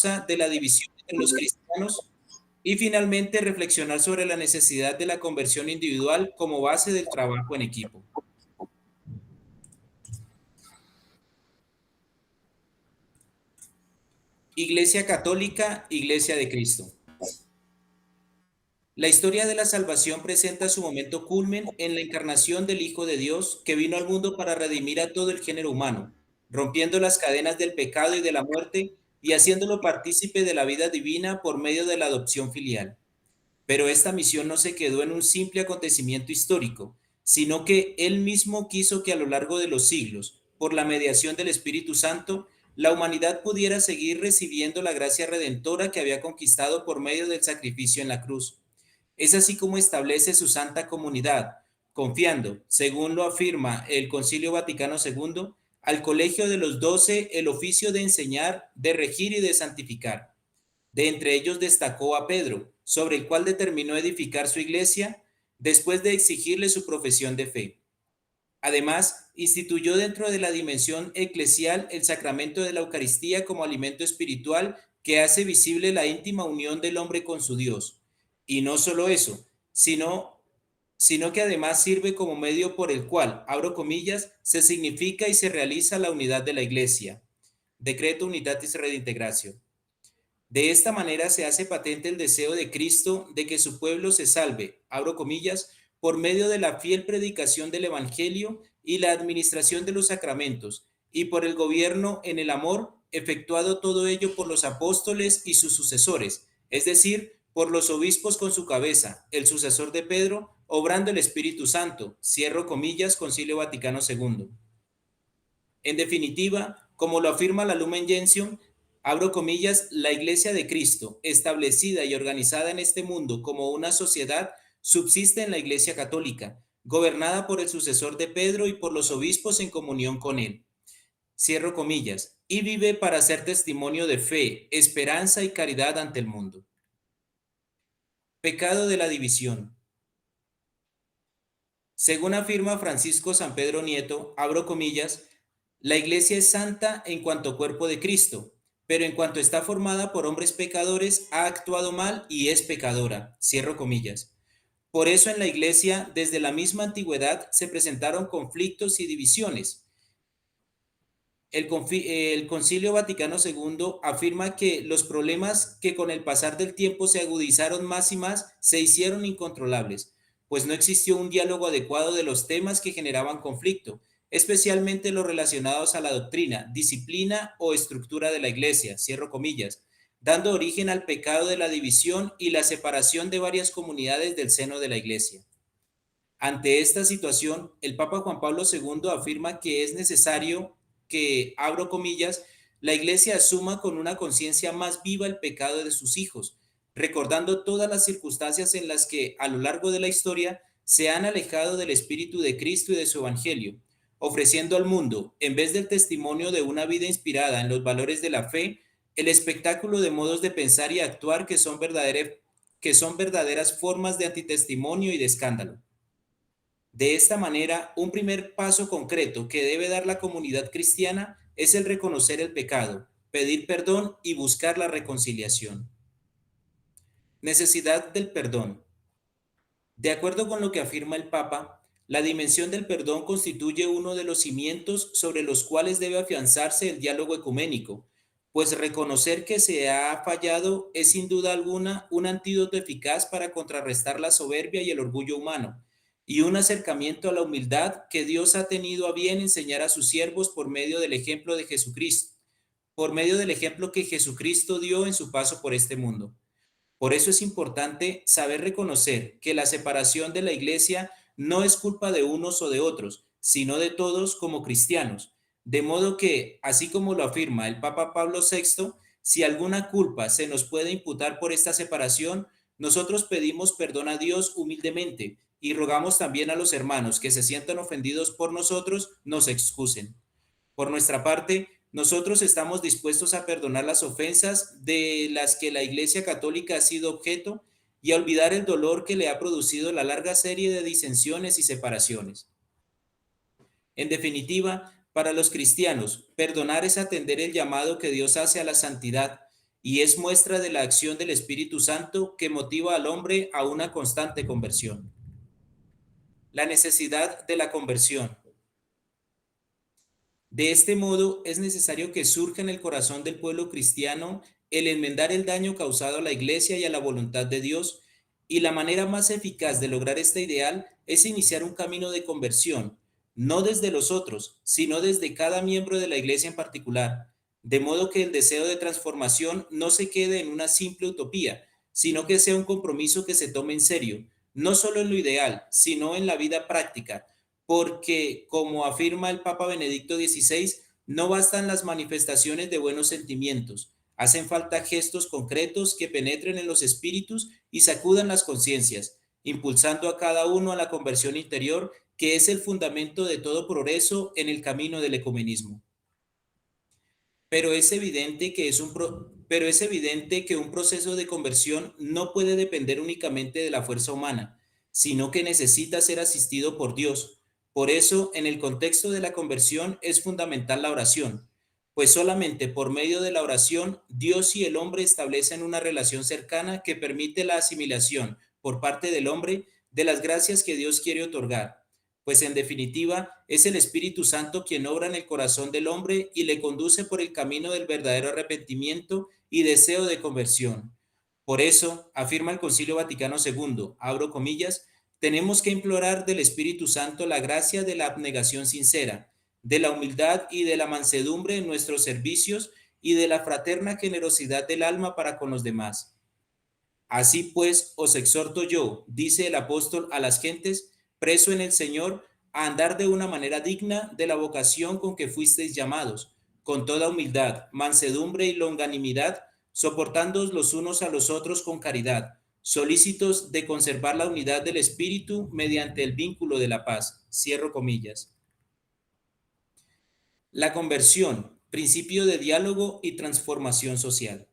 de la división entre los cristianos y finalmente reflexionar sobre la necesidad de la conversión individual como base del trabajo en equipo. Iglesia Católica, Iglesia de Cristo. La historia de la salvación presenta su momento culmen en la encarnación del Hijo de Dios que vino al mundo para redimir a todo el género humano, rompiendo las cadenas del pecado y de la muerte y haciéndolo partícipe de la vida divina por medio de la adopción filial. Pero esta misión no se quedó en un simple acontecimiento histórico, sino que Él mismo quiso que a lo largo de los siglos, por la mediación del Espíritu Santo, la humanidad pudiera seguir recibiendo la gracia redentora que había conquistado por medio del sacrificio en la cruz. Es así como establece su santa comunidad, confiando, según lo afirma el Concilio Vaticano II, al Colegio de los 12 el oficio de enseñar, de regir y de santificar. De entre ellos destacó a Pedro, sobre el cual determinó edificar su iglesia después de exigirle su profesión de fe. Además, instituyó dentro de la dimensión eclesial el sacramento de la Eucaristía como alimento espiritual que hace visible la íntima unión del hombre con su Dios. Y no solo eso, sino que además sirve como medio por el cual, abro comillas, se significa y se realiza la unidad de la iglesia. Decreto Unitatis Redintegratio. De esta manera se hace patente el deseo de Cristo de que su pueblo se salve, abro comillas, por medio de la fiel predicación del Evangelio y la administración de los sacramentos, y por el gobierno en el amor, efectuado todo ello por los apóstoles y sus sucesores, es decir, por los obispos con su cabeza, el sucesor de Pedro, obrando el Espíritu Santo, cierro comillas, Concilio Vaticano II. En definitiva, como lo afirma la Lumen Gentium, abro comillas, la Iglesia de Cristo, establecida y organizada en este mundo como una sociedad, subsiste en la Iglesia Católica, gobernada por el sucesor de Pedro y por los obispos en comunión con él. Cierro comillas, y vive para ser testimonio de fe, esperanza y caridad ante el mundo. Pecado de la división. Según afirma Francisco San Pedro Nieto, abro comillas, la Iglesia es santa en cuanto cuerpo de Cristo, pero en cuanto está formada por hombres pecadores, ha actuado mal y es pecadora. Cierro comillas. Por eso en la Iglesia, desde la misma antigüedad, se presentaron conflictos y divisiones. El Concilio Vaticano II afirma que los problemas que con el pasar del tiempo se agudizaron más y más se hicieron incontrolables, pues no existió un diálogo adecuado de los temas que generaban conflicto, especialmente los relacionados a la doctrina, disciplina o estructura de la Iglesia, cierro comillas, dando origen al pecado de la división y la separación de varias comunidades del seno de la Iglesia. Ante esta situación, el Papa Juan Pablo II afirma que es necesario que, abro comillas, la Iglesia asuma con una conciencia más viva el pecado de sus hijos, recordando todas las circunstancias en las que a lo largo de la historia se han alejado del Espíritu de Cristo y de su Evangelio, ofreciendo al mundo, en vez del testimonio de una vida inspirada en los valores de la fe, el espectáculo de modos de pensar y actuar que son verdaderas formas de antitestimonio y de escándalo. De esta manera, un primer paso concreto que debe dar la comunidad cristiana es el reconocer el pecado, pedir perdón y buscar la reconciliación. Necesidad del perdón. De acuerdo con lo que afirma el Papa, la dimensión del perdón constituye uno de los cimientos sobre los cuales debe afianzarse el diálogo ecuménico, pues reconocer que se ha fallado es sin duda alguna un antídoto eficaz para contrarrestar la soberbia y el orgullo humano, y un acercamiento a la humildad que Dios ha tenido a bien enseñar a sus siervos por medio del ejemplo de Jesucristo, por medio del ejemplo que Jesucristo dio en su paso por este mundo. Por eso es importante saber reconocer que la separación de la iglesia no es culpa de unos o de otros, sino de todos como cristianos. De modo que, así como lo afirma el Papa Pablo VI, si alguna culpa se nos puede imputar por esta separación, nosotros pedimos perdón a Dios humildemente y rogamos también a los hermanos que se sientan ofendidos por nosotros nos excusen. Por nuestra parte, nosotros estamos dispuestos a perdonar las ofensas de las que la Iglesia Católica ha sido objeto y a olvidar el dolor que le ha producido la larga serie de disensiones y separaciones. En definitiva, para los cristianos, perdonar es atender el llamado que Dios hace a la santidad y es muestra de la acción del Espíritu Santo que motiva al hombre a una constante conversión. La necesidad de la conversión. De este modo, es necesario que surja en el corazón del pueblo cristiano el enmendar el daño causado a la Iglesia y a la voluntad de Dios, y la manera más eficaz de lograr este ideal es iniciar un camino de conversión, no desde los otros, sino desde cada miembro de la Iglesia en particular, de modo que el deseo de transformación no se quede en una simple utopía, sino que sea un compromiso que se tome en serio, no solo en lo ideal, sino en la vida práctica, porque, como afirma el Papa Benedicto XVI, no bastan las manifestaciones de buenos sentimientos, hacen falta gestos concretos que penetren en los espíritus y sacudan las conciencias, impulsando a cada uno a la conversión interior, que es el fundamento de todo progreso en el camino del ecumenismo. Pero es evidente que un proceso de conversión no puede depender únicamente de la fuerza humana, sino que necesita ser asistido por Dios. Por eso, en el contexto de la conversión es fundamental la oración, pues solamente por medio de la oración Dios y el hombre establecen una relación cercana que permite la asimilación por parte del hombre de las gracias que Dios quiere otorgar, pues en definitiva es el Espíritu Santo quien obra en el corazón del hombre y le conduce por el camino del verdadero arrepentimiento y deseo de conversión. Por eso, afirma el Concilio Vaticano II, abro comillas, tenemos que implorar del Espíritu Santo la gracia de la abnegación sincera, de la humildad y de la mansedumbre en nuestros servicios y de la fraterna generosidad del alma para con los demás. Así pues, os exhorto yo, dice el apóstol a las gentes, preso en el Señor, a andar de una manera digna de la vocación con que fuisteis llamados, con toda humildad, mansedumbre y longanimidad, soportándoos los unos a los otros con caridad, solícitos de conservar la unidad del Espíritu mediante el vínculo de la paz. Cierro comillas. La conversión, principio de diálogo y transformación social.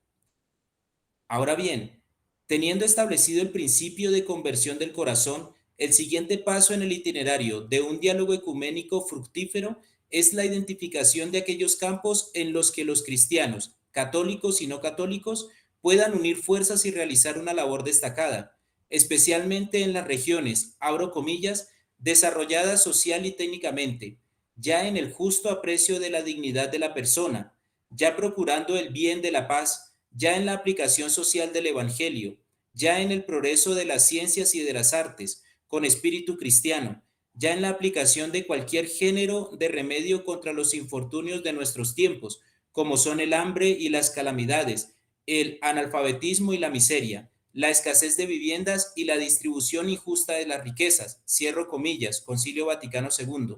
Ahora bien, teniendo establecido el principio de conversión del corazón, el siguiente paso en el itinerario de un diálogo ecuménico fructífero es la identificación de aquellos campos en los que los cristianos, católicos y no católicos, puedan unir fuerzas y realizar una labor destacada, especialmente en las regiones, abro comillas, desarrolladas social y técnicamente, ya en el justo aprecio de la dignidad de la persona, ya procurando el bien de la paz, ya en la aplicación social del Evangelio, ya en el progreso de las ciencias y de las artes, con espíritu cristiano, ya en la aplicación de cualquier género de remedio contra los infortunios de nuestros tiempos, como son el hambre y las calamidades, el analfabetismo y la miseria, la escasez de viviendas y la distribución injusta de las riquezas. Cierro comillas, Concilio Vaticano II.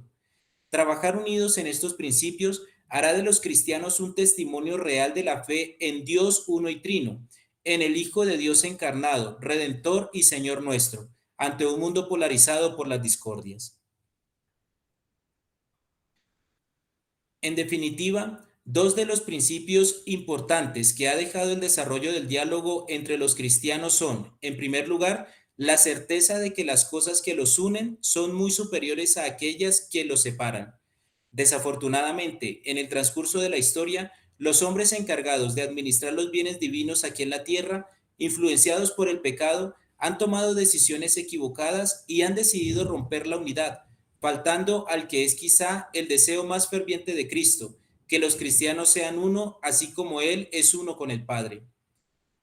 Trabajar unidos en estos principios hará de los cristianos un testimonio real de la fe en Dios uno y trino, en el Hijo de Dios encarnado, Redentor y Señor nuestro, ante un mundo polarizado por las discordias. En definitiva, dos de los principios importantes que ha dejado el desarrollo del diálogo entre los cristianos son, en primer lugar, la certeza de que las cosas que los unen son muy superiores a aquellas que los separan. Desafortunadamente, en el transcurso de la historia, los hombres encargados de administrar los bienes divinos aquí en la tierra, influenciados por el pecado, han tomado decisiones equivocadas y han decidido romper la unidad, faltando al que es quizá el deseo más ferviente de Cristo, que los cristianos sean uno, así como Él es uno con el Padre.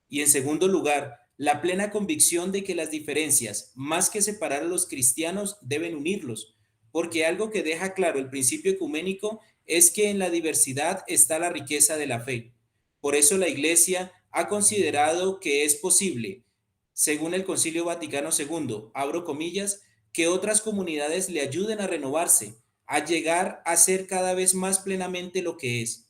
Y en segundo lugar, la plena convicción de que las diferencias, más que separar a los cristianos, deben unirlos, porque algo que deja claro el principio ecuménico es que en la diversidad está la riqueza de la fe. Por eso la Iglesia ha considerado que es posible, según el Concilio Vaticano II, abro comillas, que otras comunidades le ayuden a renovarse, a llegar a ser cada vez más plenamente lo que es.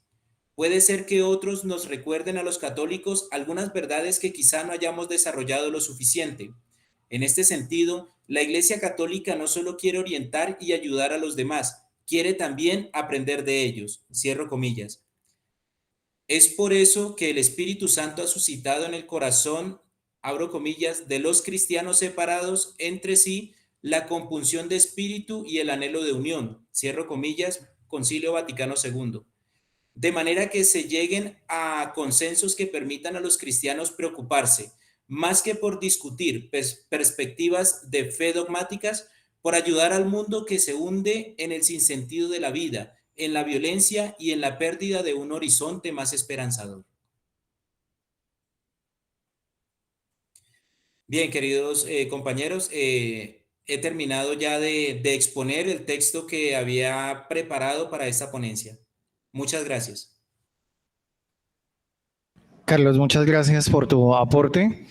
Puede ser que otros nos recuerden a los católicos algunas verdades que quizá no hayamos desarrollado lo suficiente. En este sentido, la Iglesia Católica no solo quiere orientar y ayudar a los demás, quiere también aprender de ellos. Cierro comillas. Es por eso que el Espíritu Santo ha suscitado en el corazón, abro comillas, de los cristianos separados entre sí la compunción de espíritu y el anhelo de unión. Cierro comillas, Concilio Vaticano II. de manera que se lleguen a consensos que permitan a los cristianos preocuparse, más que por discutir perspectivas de fe dogmáticas, por ayudar al mundo que se hunde en el sinsentido de la vida, en la violencia y en la pérdida de un horizonte más esperanzador. Bien, queridos compañeros, he terminado ya de exponer el texto que había preparado para esta ponencia. Muchas gracias. Carlos, muchas gracias por tu aporte.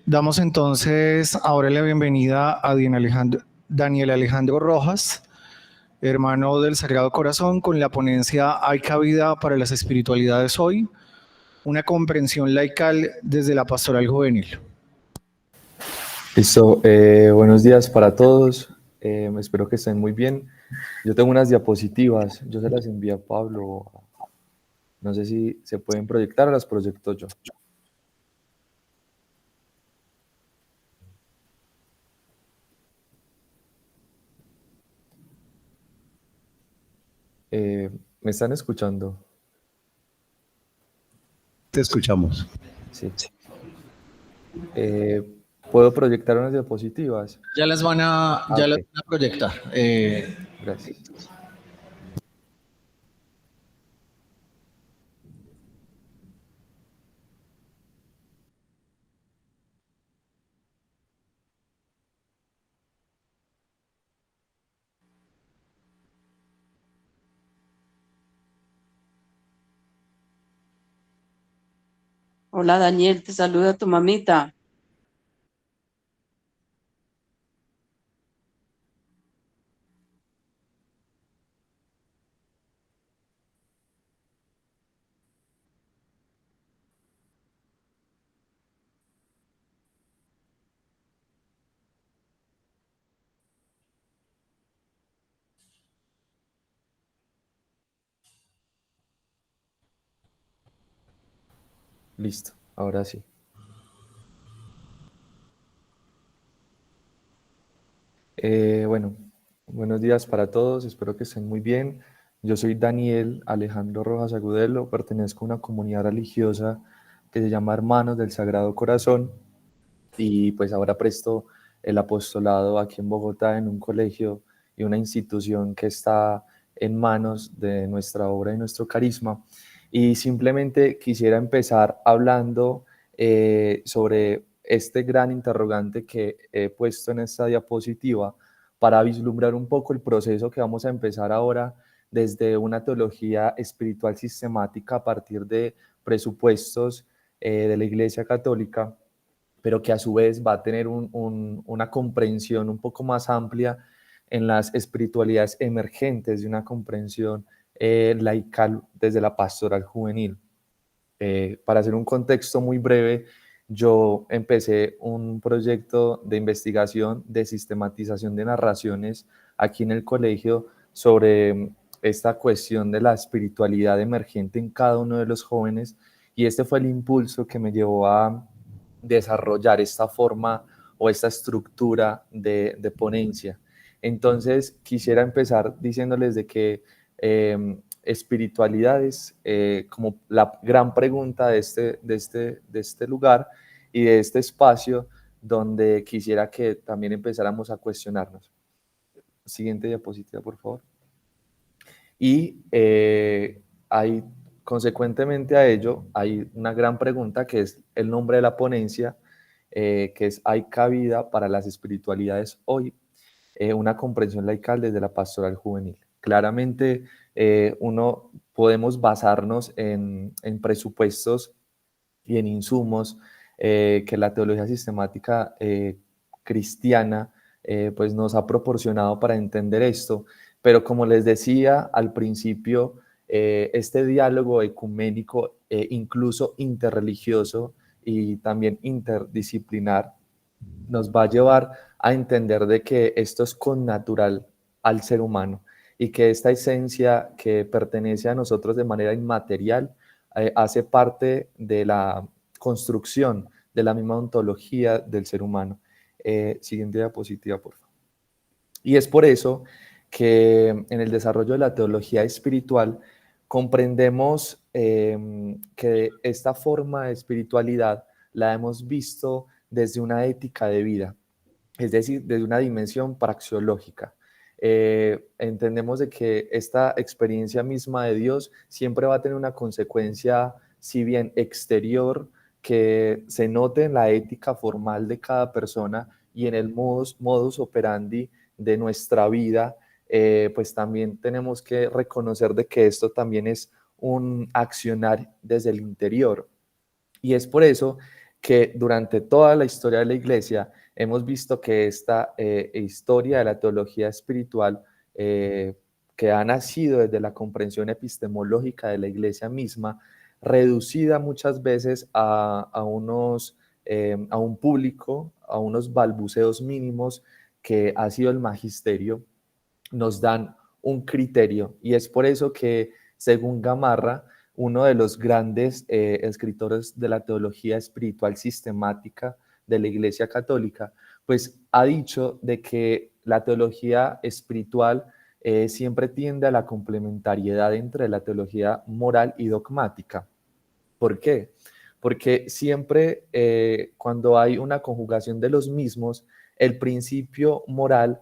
Damos entonces ahora la bienvenida a Daniel Alejandro Rojas, hermano del Sagrado Corazón, con la ponencia Hay cabida para las espiritualidades hoy, una comprensión laical desde la pastoral juvenil. Listo, buenos días para todos, espero que estén muy bien. Yo tengo unas diapositivas, yo se las envié a Pablo, no sé si se pueden proyectar o las proyecto yo. ¿Me están escuchando? Te escuchamos. Sí. ¿Puedo proyectar unas diapositivas? Ya las van a proyectar. Gracias. Hola Daniel, te saluda tu mamita. Listo, ahora sí. Bueno, buenos días para todos, espero que estén muy bien. Yo soy Daniel Alejandro Rojas Agudelo, pertenezco a una comunidad religiosa que se llama Hermanos del Sagrado Corazón y pues ahora presto el apostolado aquí en Bogotá en un colegio y una institución que está en manos de nuestra obra y nuestro carisma. Y simplemente quisiera empezar hablando sobre este gran interrogante que he puesto en esta diapositiva para vislumbrar un poco el proceso que vamos a empezar ahora desde una teología espiritual sistemática a partir de presupuestos de la Iglesia Católica, pero que a su vez va a tener una comprensión un poco más amplia en las espiritualidades emergentes de una comprensión laical desde la pastoral juvenil. Para hacer un contexto muy breve, yo empecé un proyecto de investigación de sistematización de narraciones aquí en el colegio sobre esta cuestión de la espiritualidad emergente en cada uno de los jóvenes, y este fue el impulso que me llevó a desarrollar esta forma o esta estructura de ponencia. Entonces, quisiera empezar diciéndoles de que espiritualidades, como la gran pregunta de este lugar y de este espacio, donde quisiera que también empezáramos a cuestionarnos. Siguiente diapositiva, por favor. Y hay, consecuentemente a ello, hay una gran pregunta que es el nombre de la ponencia, que es ¿hay cabida para las espiritualidades hoy? Una comprensión laical desde la pastoral juvenil. Claramente, podemos basarnos en presupuestos y en insumos que la teología sistemática cristiana pues nos ha proporcionado para entender esto, pero como les decía al principio, este diálogo ecuménico, incluso interreligioso y también interdisciplinar, nos va a llevar a entender de que esto es connatural al ser humano y que esta esencia que pertenece a nosotros de manera inmaterial hace parte de la construcción de la misma ontología del ser humano. Siguiente diapositiva, por favor. Y es por eso que en el desarrollo de la teología espiritual comprendemos que esta forma de espiritualidad la hemos visto desde una ética de vida, es decir, desde una dimensión praxeológica. Entendemos de que esta experiencia misma de Dios siempre va a tener una consecuencia, si bien exterior, que se note en la ética formal de cada persona y en el modus operandi de nuestra vida, pues también tenemos que reconocer de que esto también es un accionar desde el interior. Y es por eso que durante toda la historia de la Iglesia hemos visto que esta historia de la teología espiritual, que ha nacido desde la comprensión epistemológica de la Iglesia misma, reducida muchas veces a un público, a unos balbuceos mínimos que ha sido el magisterio, nos dan un criterio. Y es por eso que, según Gamarra, uno de los grandes escritores de la teología espiritual sistemática de la Iglesia Católica, pues ha dicho de que la teología espiritual siempre tiende a la complementariedad entre la teología moral y dogmática. ¿Por qué? Porque siempre cuando hay una conjugación de los mismos, el principio moral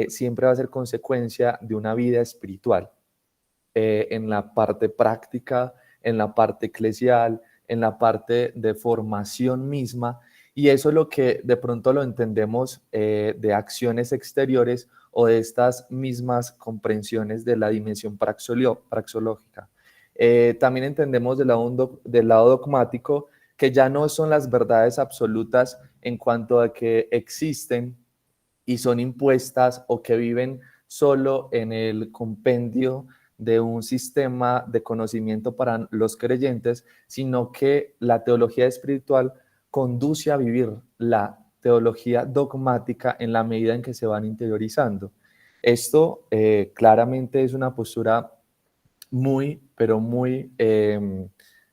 siempre va a ser consecuencia de una vida espiritual, en la parte práctica, en la parte eclesial, en la parte de formación misma, y eso es lo que de pronto lo entendemos de acciones exteriores o de estas mismas comprensiones de la dimensión praxeológica. También entendemos del lado dogmático que ya no son las verdades absolutas en cuanto a que existen y son impuestas o que viven solo en el compendio de un sistema de conocimiento para los creyentes, sino que la teología espiritual conduce a vivir la teología dogmática en la medida en que se van interiorizando. Esto claramente es una postura muy, pero muy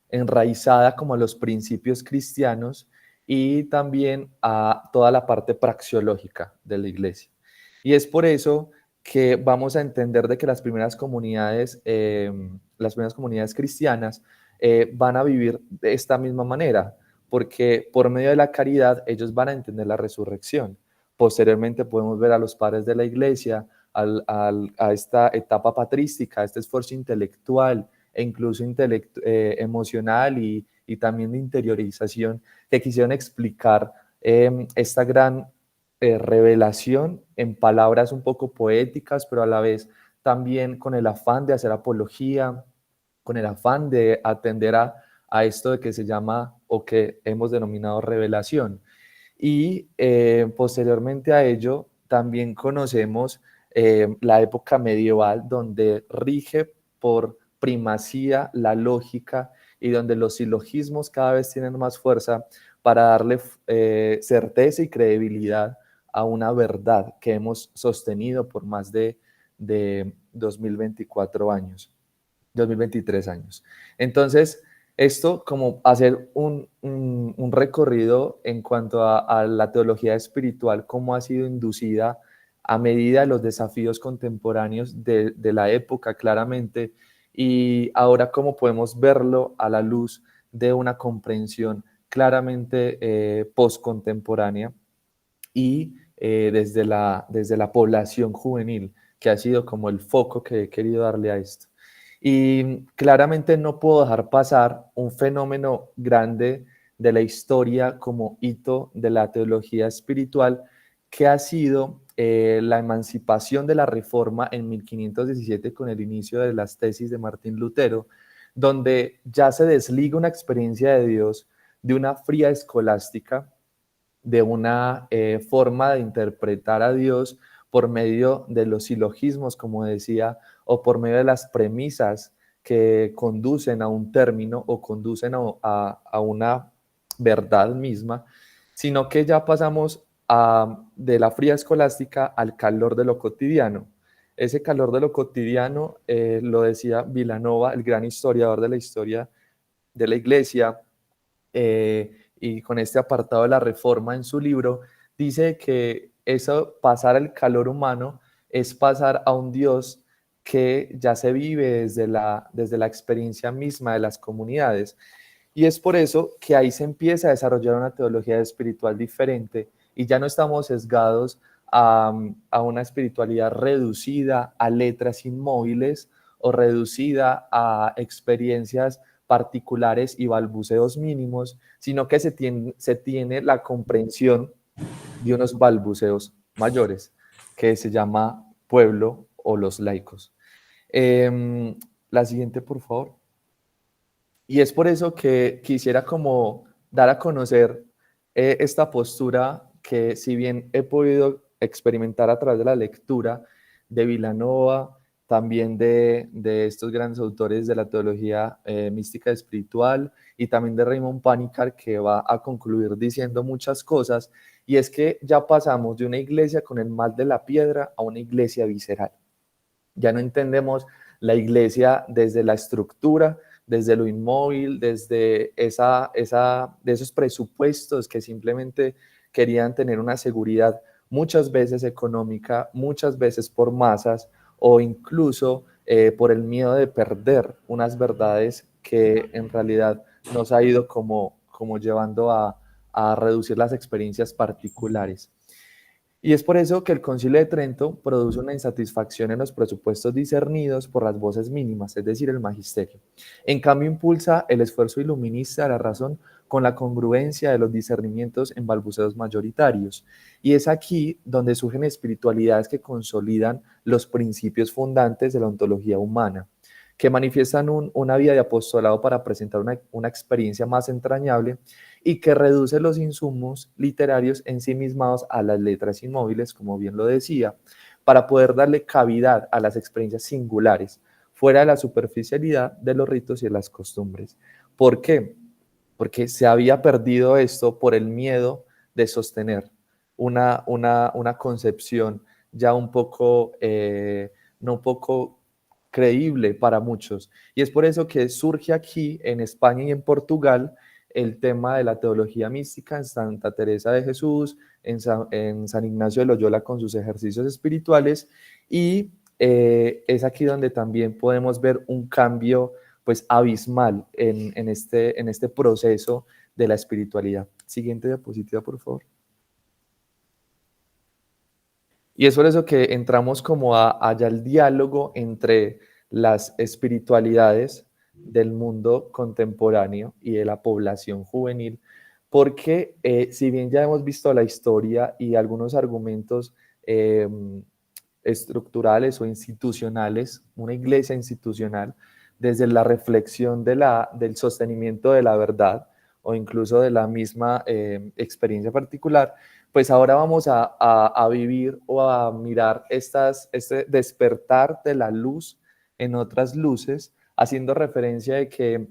enraizada como a los principios cristianos y también a toda la parte praxeológica de la iglesia. Y es por eso que vamos a entender de que las primeras comunidades cristianas van a vivir de esta misma manera, porque por medio de la caridad ellos van a entender la resurrección. Posteriormente podemos ver a los padres de la iglesia, a esta etapa patrística, a este esfuerzo intelectual e incluso emocional y también de interiorización, que quisieron explicar esta gran revelación en palabras un poco poéticas, pero a la vez también con el afán de hacer apología, con el afán de atender a esto de que se llama o que hemos denominado revelación. Y posteriormente a ello también conocemos la época medieval, donde rige por primacía la lógica y donde los silogismos cada vez tienen más fuerza para darle certeza y credibilidad a una verdad que hemos sostenido por más de 2024 años, 2023 años. Entonces, esto como hacer un recorrido en cuanto a la teología espiritual, cómo ha sido inducida a medida de los desafíos contemporáneos de la época claramente, y ahora cómo podemos verlo a la luz de una comprensión claramente postcontemporánea y desde la población juvenil, que ha sido como el foco que he querido darle a esto. Y claramente no puedo dejar pasar un fenómeno grande de la historia como hito de la teología espiritual, que ha sido la emancipación de la Reforma en 1517 con el inicio de las tesis de Martín Lutero, donde ya se desliga una experiencia de Dios de una fría escolástica, de una forma de interpretar a Dios por medio de los silogismos, como decía, o por medio de las premisas que conducen a un término o conducen a una verdad misma, sino que ya pasamos de la fría escolástica al calor de lo cotidiano. Ese calor de lo cotidiano lo decía Vilanova, el gran historiador de la historia de la Iglesia, y con este apartado de la Reforma en su libro, dice que eso, pasar al calor humano, es pasar a un Dios que ya se vive desde la experiencia misma de las comunidades. Y es por eso que ahí se empieza a desarrollar una teología espiritual diferente y ya no estamos sesgados a una espiritualidad reducida a letras inmóviles o reducida a experiencias particulares y balbuceos mínimos, sino que se tiene la comprensión de unos balbuceos mayores, que se llama pueblo o los laicos. La siguiente, por favor. Y es por eso que quisiera como dar a conocer esta postura que, si bien he podido experimentar a través de la lectura de Vilanova, también de estos grandes autores de la teología mística espiritual, y también de Raymond Panikkar, que va a concluir diciendo muchas cosas, y es que ya pasamos de una iglesia con el mal de la piedra a una iglesia visceral. Ya no entendemos la iglesia desde la estructura, desde lo inmóvil, desde de esos presupuestos que simplemente querían tener una seguridad muchas veces económica, muchas veces por masas o incluso por el miedo de perder unas verdades que en realidad nos ha ido como llevando a reducir las experiencias particulares. Y es por eso que el Concilio de Trento produce una insatisfacción en los presupuestos discernidos por las voces mínimas, es decir, el magisterio. En cambio, impulsa el esfuerzo iluminista de la razón con la congruencia de los discernimientos en balbuceos mayoritarios. Y es aquí donde surgen espiritualidades que consolidan los principios fundantes de la ontología humana, que manifiestan una vía de apostolado para presentar una experiencia más entrañable y que reduce los insumos literarios ensimismados a las letras inmóviles, como bien lo decía, para poder darle cavidad a las experiencias singulares, fuera de la superficialidad de los ritos y de las costumbres. ¿Por qué? Porque se había perdido esto por el miedo de sostener una concepción ya un poco, no un poco creíble para muchos. Y es por eso que surge aquí en España y en Portugal el tema de la teología mística en Santa Teresa de Jesús, en San Ignacio de Loyola con sus ejercicios espirituales, y es aquí donde también podemos ver un cambio pues abismal en este proceso de la espiritualidad. Siguiente diapositiva, por favor. Y es por eso que entramos como allá el diálogo entre las espiritualidades del mundo contemporáneo y de la población juvenil, porque si bien ya hemos visto la historia y algunos argumentos estructurales o institucionales, una iglesia institucional, desde la reflexión del sostenimiento de la verdad o incluso de la misma experiencia particular, pues ahora vamos a vivir o a mirar este despertar de la luz en otras luces, haciendo referencia de que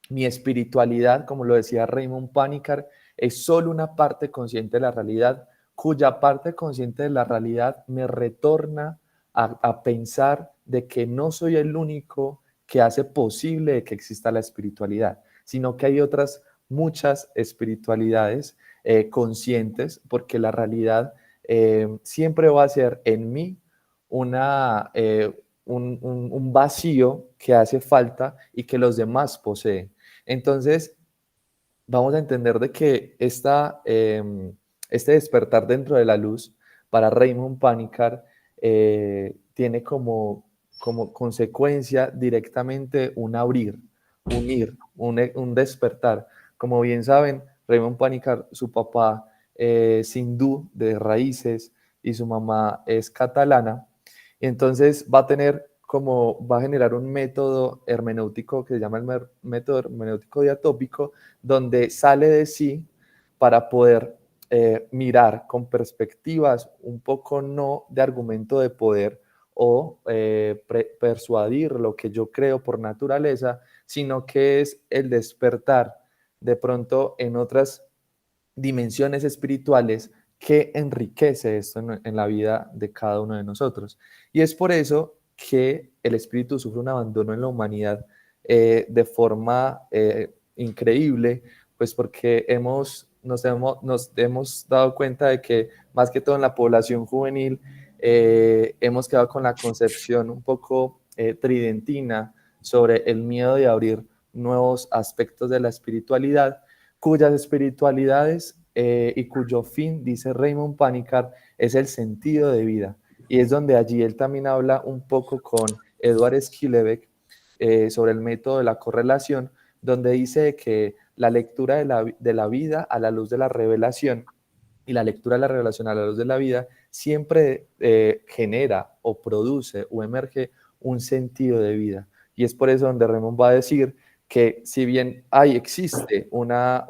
mi espiritualidad, como lo decía Raymond Panikkar, es solo una parte consciente de la realidad, cuya parte consciente de la realidad me retorna a pensar de que no soy el único que hace posible que exista la espiritualidad, sino que hay otras muchas espiritualidades conscientes, porque la realidad siempre va a ser en mí un vacío que hace falta y que los demás poseen. Entonces, vamos a entender de que este despertar dentro de la luz para Raymond Panikkar tiene como consecuencia directamente un abrir, un despertar. Como bien saben, Raymond Panikkar, su papá es hindú de raíces y su mamá es catalana, y entonces va a generar un método hermenéutico que se llama el método hermenéutico diatópico, donde sale de sí para poder mirar con perspectivas un poco no de argumento de poder o persuadir lo que yo creo por naturaleza, sino que es el despertar de pronto en otras dimensiones espirituales que enriquece esto en la vida de cada uno de nosotros. Y es por eso que el espíritu sufre un abandono en la humanidad de forma increíble, pues porque nos hemos dado cuenta de que más que todo en la población juvenil hemos quedado con la concepción un poco tridentina sobre el miedo de abrir nuevos aspectos de la espiritualidad, cuyas espiritualidades y cuyo fin, dice Raymond Panikar, es el sentido de vida. Y es donde allí él también habla un poco con Eduard Skillebeck sobre el método de la correlación, donde dice que la lectura de la vida a la luz de la revelación y la lectura de la revelación a la luz de la vida siempre genera o produce o emerge un sentido de vida. Y es por eso donde Raymond va a decir que si bien existe una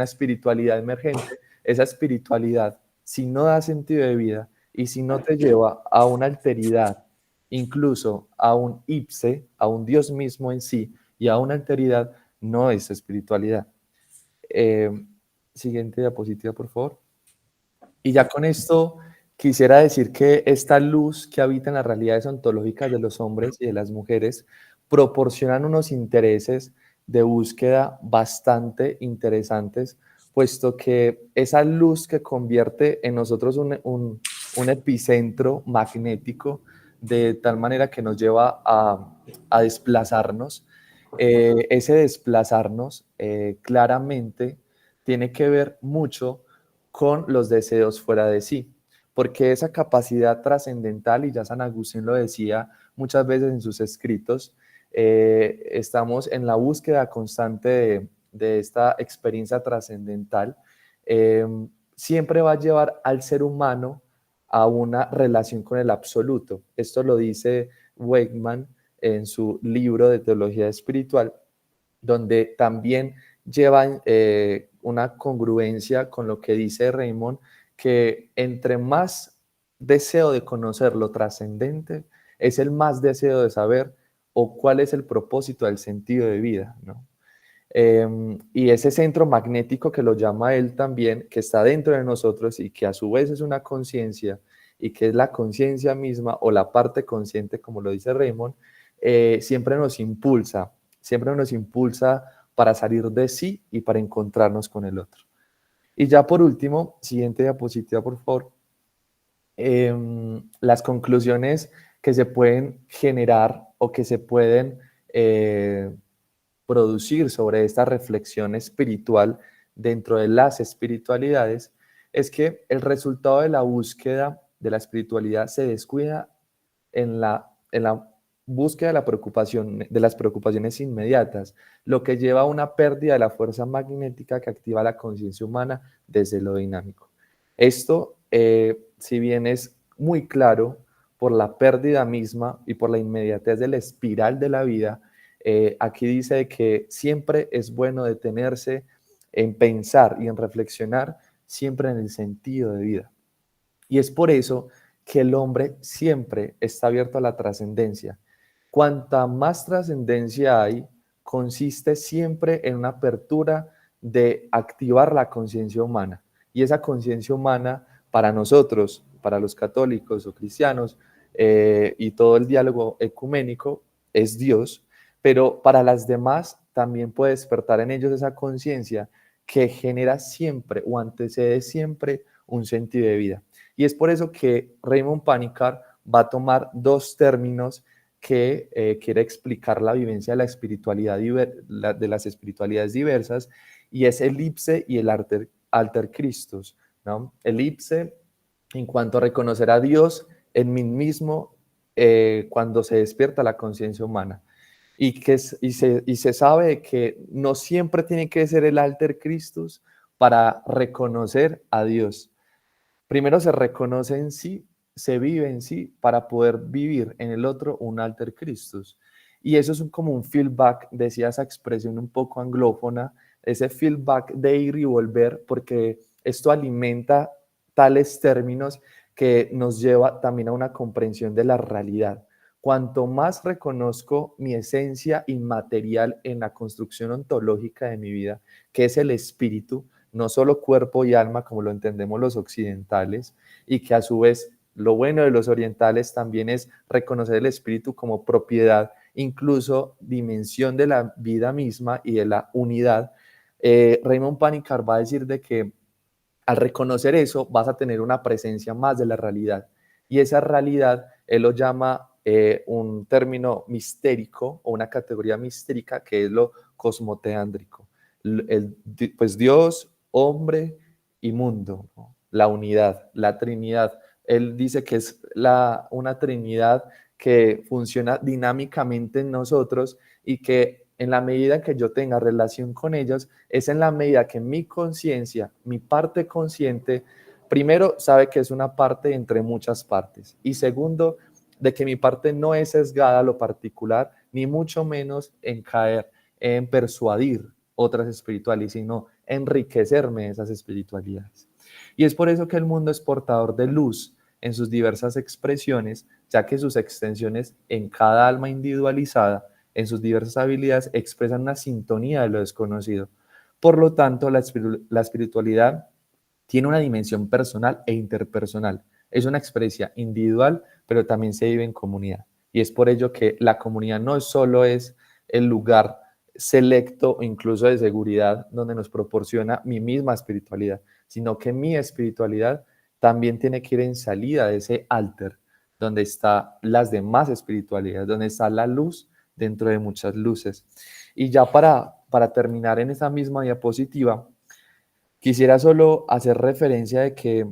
espiritualidad emergente, esa espiritualidad, si no da sentido de vida y si no te lleva a una alteridad, incluso a un ipse, a un Dios mismo en sí y a una alteridad, no es espiritualidad. Siguiente diapositiva, por favor. Y ya con esto quisiera decir que esta luz que habita en las realidades ontológicas de los hombres y de las mujeres proporcionan unos intereses de búsqueda bastante interesantes, puesto que esa luz que convierte en nosotros un epicentro magnético de tal manera que nos lleva a desplazarnos, ese desplazarnos claramente tiene que ver mucho con los deseos fuera de sí, porque esa capacidad trascendental, y ya San Agustín lo decía muchas veces en sus escritos, estamos en la búsqueda constante de esta experiencia trascendental, siempre va a llevar al ser humano a una relación con el absoluto. Esto lo dice Weigmann en su libro de teología espiritual, donde también llevan una congruencia con lo que dice Raymond, que entre más deseo de conocer lo trascendente, es el más deseo de saber o cuál es el propósito del sentido de vida, ¿no? Y ese centro magnético que lo llama él también, que está dentro de nosotros y que a su vez es una conciencia y que es la conciencia misma o la parte consciente, como lo dice Raymond, siempre nos impulsa para salir de sí y para encontrarnos con el otro. Y ya por último, siguiente diapositiva, por favor, las conclusiones que se pueden generar o que se pueden producir sobre esta reflexión espiritual dentro de las espiritualidades es que el resultado de la búsqueda de la espiritualidad se descuida en la búsqueda de de las preocupaciones inmediatas, lo que lleva a una pérdida de la fuerza magnética que activa la conciencia humana desde lo dinámico. Esto, si bien es muy claro por la pérdida misma y por la inmediatez de la espiral de la vida, aquí dice que siempre es bueno detenerse en pensar y en reflexionar siempre en el sentido de vida. Y es por eso que el hombre siempre está abierto a la trascendencia. Cuanta más trascendencia hay, consiste siempre en una apertura de activar la conciencia humana. Y esa conciencia humana, para nosotros, para los católicos o cristianos, y todo el diálogo ecuménico, es Dios, pero para las demás también puede despertar en ellos esa conciencia que genera siempre o antecede siempre un sentido de vida. Y es por eso que Raymond Panikar va a tomar dos términos que quiere explicar la vivencia de la espiritualidad de las espiritualidades diversas, y es el ipse y el alter Christus, ¿no? El ipse en cuanto a reconocer a Dios en mí mismo cuando se despierta la conciencia humana. Y se sabe que no siempre tiene que ser el alter Christus para reconocer a Dios. Primero se reconoce en sí, se vive en sí para poder vivir en el otro un alter Christus. Y eso es como un feedback, decía esa expresión un poco anglófona, ese feedback de ir y volver, porque esto alimenta tales términos que nos lleva también a una comprensión de la realidad. Cuanto más reconozco mi esencia inmaterial en la construcción ontológica de mi vida, que es el espíritu, no solo cuerpo y alma como lo entendemos los occidentales, y que a su vez lo bueno de los orientales también es reconocer el espíritu como propiedad, incluso dimensión de la vida misma y de la unidad. Raymond Panikar va a decir de que al reconocer eso vas a tener una presencia más de la realidad. Y esa realidad él lo llama un término mistérico o una categoría mistérica que es lo cosmoteándrico. Pues Dios, hombre y mundo, ¿no? La unidad, la Trinidad. Él dice que es una Trinidad que funciona dinámicamente en nosotros y que en la medida que yo tenga relación con ellos, es en la medida que mi conciencia, mi parte consciente, primero sabe que es una parte entre muchas partes y segundo, de que mi parte no es sesgada a lo particular, ni mucho menos en caer en persuadir otras espiritualidades, sino enriquecerme de esas espiritualidades. Y es por eso que el mundo es portador de luz en sus diversas expresiones, ya que sus extensiones en cada alma individualizada, en sus diversas habilidades, expresan una sintonía de lo desconocido. Por lo tanto, la espiritualidad tiene una dimensión personal e interpersonal. Es una experiencia individual, pero también se vive en comunidad. Y es por ello que la comunidad no solo es el lugar selecto o incluso de seguridad donde nos proporciona mi misma espiritualidad, sino que mi espiritualidad también tiene que ir en salida de ese altar, donde están las demás espiritualidades, donde está la luz dentro de muchas luces. Y ya para terminar en esa misma diapositiva, quisiera solo hacer referencia de que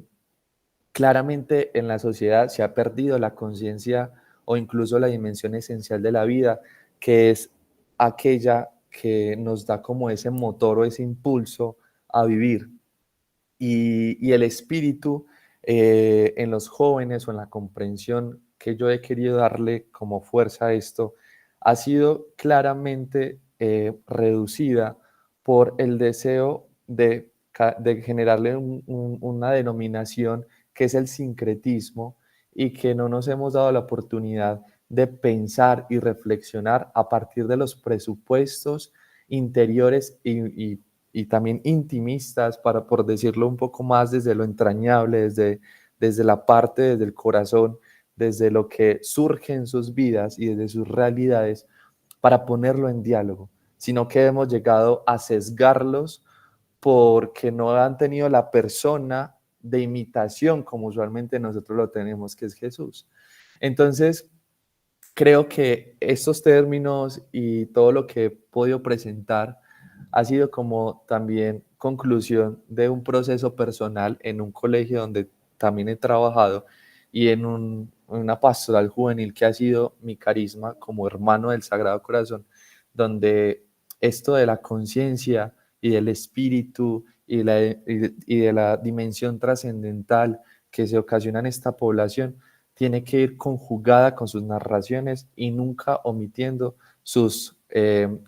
claramente en la sociedad se ha perdido la conciencia o incluso la dimensión esencial de la vida, que es aquella que nos da como ese motor o ese impulso a vivir. Y el espíritu en los jóvenes o en la comprensión que yo he querido darle como fuerza a esto, ha sido claramente reducida por el deseo de generarle una denominación que es el sincretismo y que no nos hemos dado la oportunidad de pensar y reflexionar a partir de los presupuestos interiores y también intimistas, por decirlo un poco más desde lo entrañable, desde la parte, desde el corazón, desde lo que surge en sus vidas y desde sus realidades, para ponerlo en diálogo, sino que hemos llegado a sesgarlos porque no han tenido la persona de imitación como usualmente nosotros lo tenemos, que es Jesús. Entonces, creo que estos términos y todo lo que he podido presentar ha sido como también conclusión de un proceso personal en un colegio donde también he trabajado y en una pastoral juvenil que ha sido mi carisma como hermano del Sagrado Corazón, donde esto de la conciencia y del espíritu y de la dimensión trascendental que se ocasiona en esta población tiene que ir conjugada con sus narraciones y nunca omitiendo sus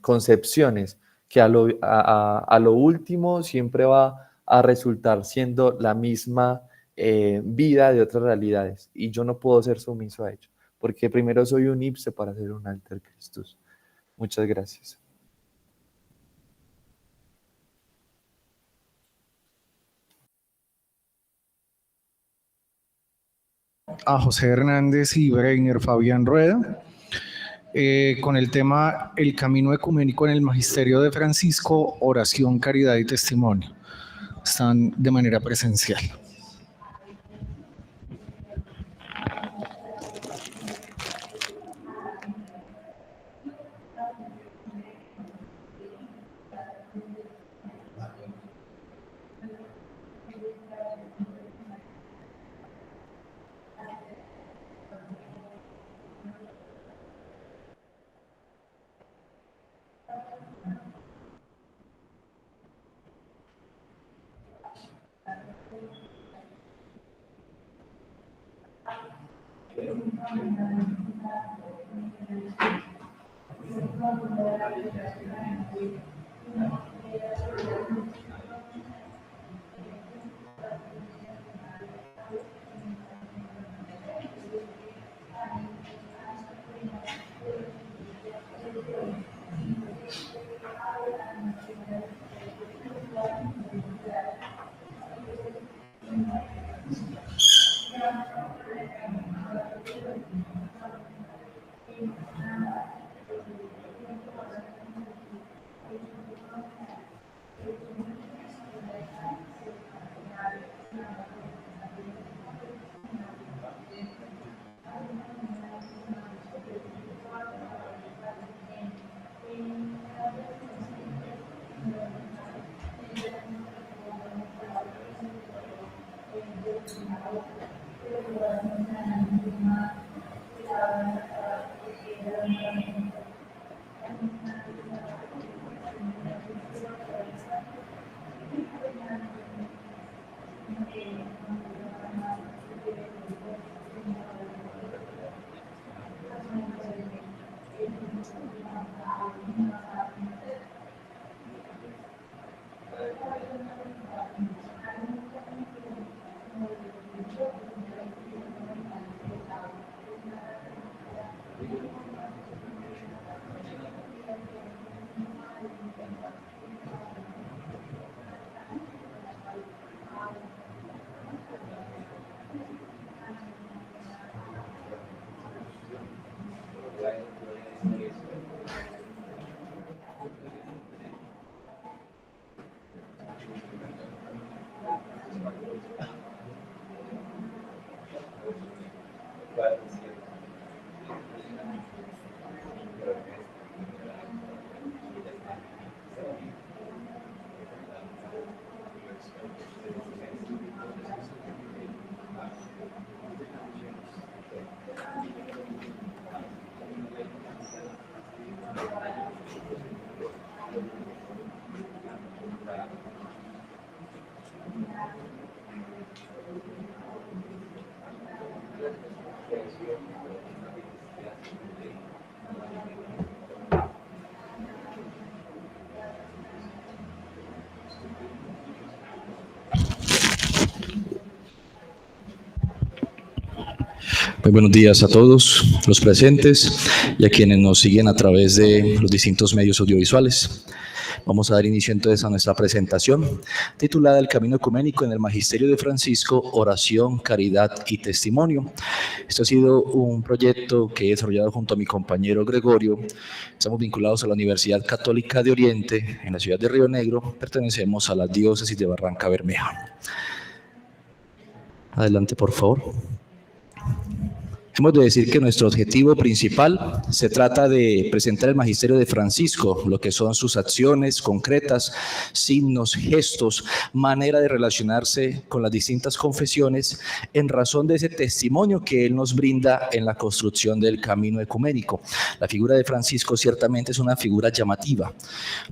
concepciones, que a lo último siempre va a resultar siendo la misma vida de otras realidades. Y yo no puedo ser sumiso a ello, porque primero soy un ipse para ser un alter Christus. Muchas gracias. A José Hernández y Breiner Fabián Rueda, con el tema El camino ecuménico en el magisterio de Francisco, oración, caridad y testimonio. Están de manera presencial. Muy buenos días a todos los presentes y a quienes nos siguen a través de los distintos medios audiovisuales. Vamos a dar inicio entonces a nuestra presentación titulada El Camino Ecuménico en el Magisterio de Francisco, Oración, Caridad y Testimonio. Esto ha sido un proyecto que he desarrollado junto a mi compañero Gregorio. Estamos vinculados a la Universidad Católica de Oriente en la ciudad de Río Negro. Pertenecemos a la diócesis de Barranca Bermeja. Adelante, por favor. Hemos de decir que nuestro objetivo principal se trata de presentar el magisterio de Francisco, lo que son sus acciones concretas, signos, gestos, manera de relacionarse con las distintas confesiones en razón de ese testimonio que él nos brinda en la construcción del camino ecuménico. La figura de Francisco ciertamente es una figura llamativa.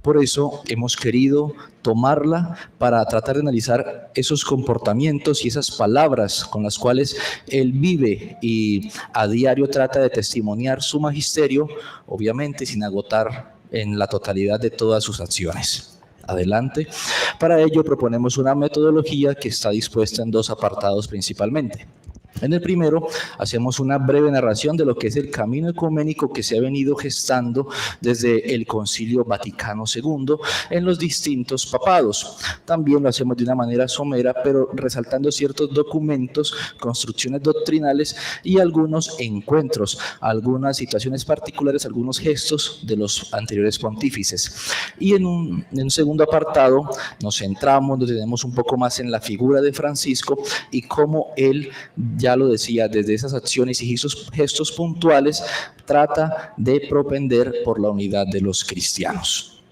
Por eso hemos querido tomarla para tratar de analizar esos comportamientos y esas palabras con las cuales él vive y a diario trata de testimoniar su magisterio, obviamente sin agotar en la totalidad de todas sus acciones. Adelante. Para ello proponemos una metodología que está dispuesta en dos apartados principalmente. En el primero, hacemos una breve narración de lo que es el camino ecuménico que se ha venido gestando desde el Concilio Vaticano II en los distintos papados. También lo hacemos de una manera somera, pero resaltando ciertos documentos, construcciones doctrinales y algunos encuentros, algunas situaciones particulares, algunos gestos de los anteriores pontífices. Y en un segundo apartado nos centramos, nos detenemos un poco más en la figura de Francisco y cómo él, ya lo decía, desde esas acciones y gestos puntuales, trata de propender por la unidad de los cristianos.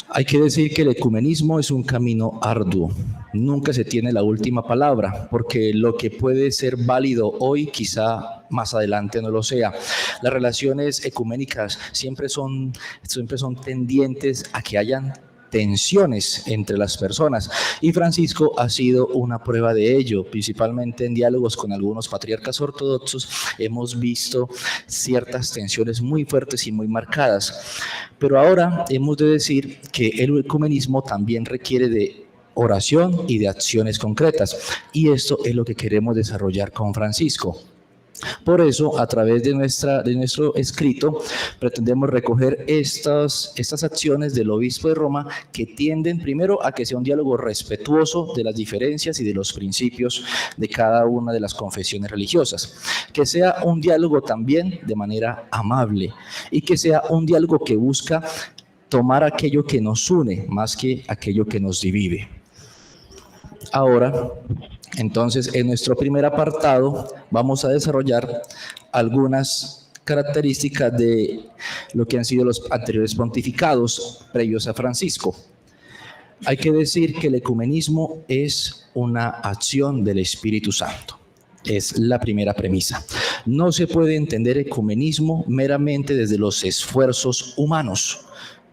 Hay que decir que el ecumenismo es un camino arduo. Nunca se tiene la última palabra, porque lo que puede ser válido hoy, quizá más adelante no lo sea. Las relaciones ecuménicas siempre son tendientes a que hayan tensiones entre las personas, y Francisco ha sido una prueba de ello. Principalmente en diálogos con algunos patriarcas ortodoxos hemos visto ciertas tensiones muy fuertes y muy marcadas, pero ahora hemos de decir que el ecumenismo también requiere de oración y de acciones concretas, y esto es lo que queremos desarrollar con Francisco. Por eso, a través de nuestro escrito, pretendemos recoger estas acciones del obispo de Roma que tienden primero a que sea un diálogo respetuoso de las diferencias y de los principios de cada una de las confesiones religiosas, que sea un diálogo también de manera amable y que sea un diálogo que busca tomar aquello que nos une más que aquello que nos divide. Ahora, entonces, en nuestro primer apartado vamos a desarrollar algunas características de lo que han sido los anteriores pontificados previos a Francisco. Hay que decir que el ecumenismo es una acción del Espíritu Santo. Es la primera premisa. No se puede entender ecumenismo meramente desde los esfuerzos humanos.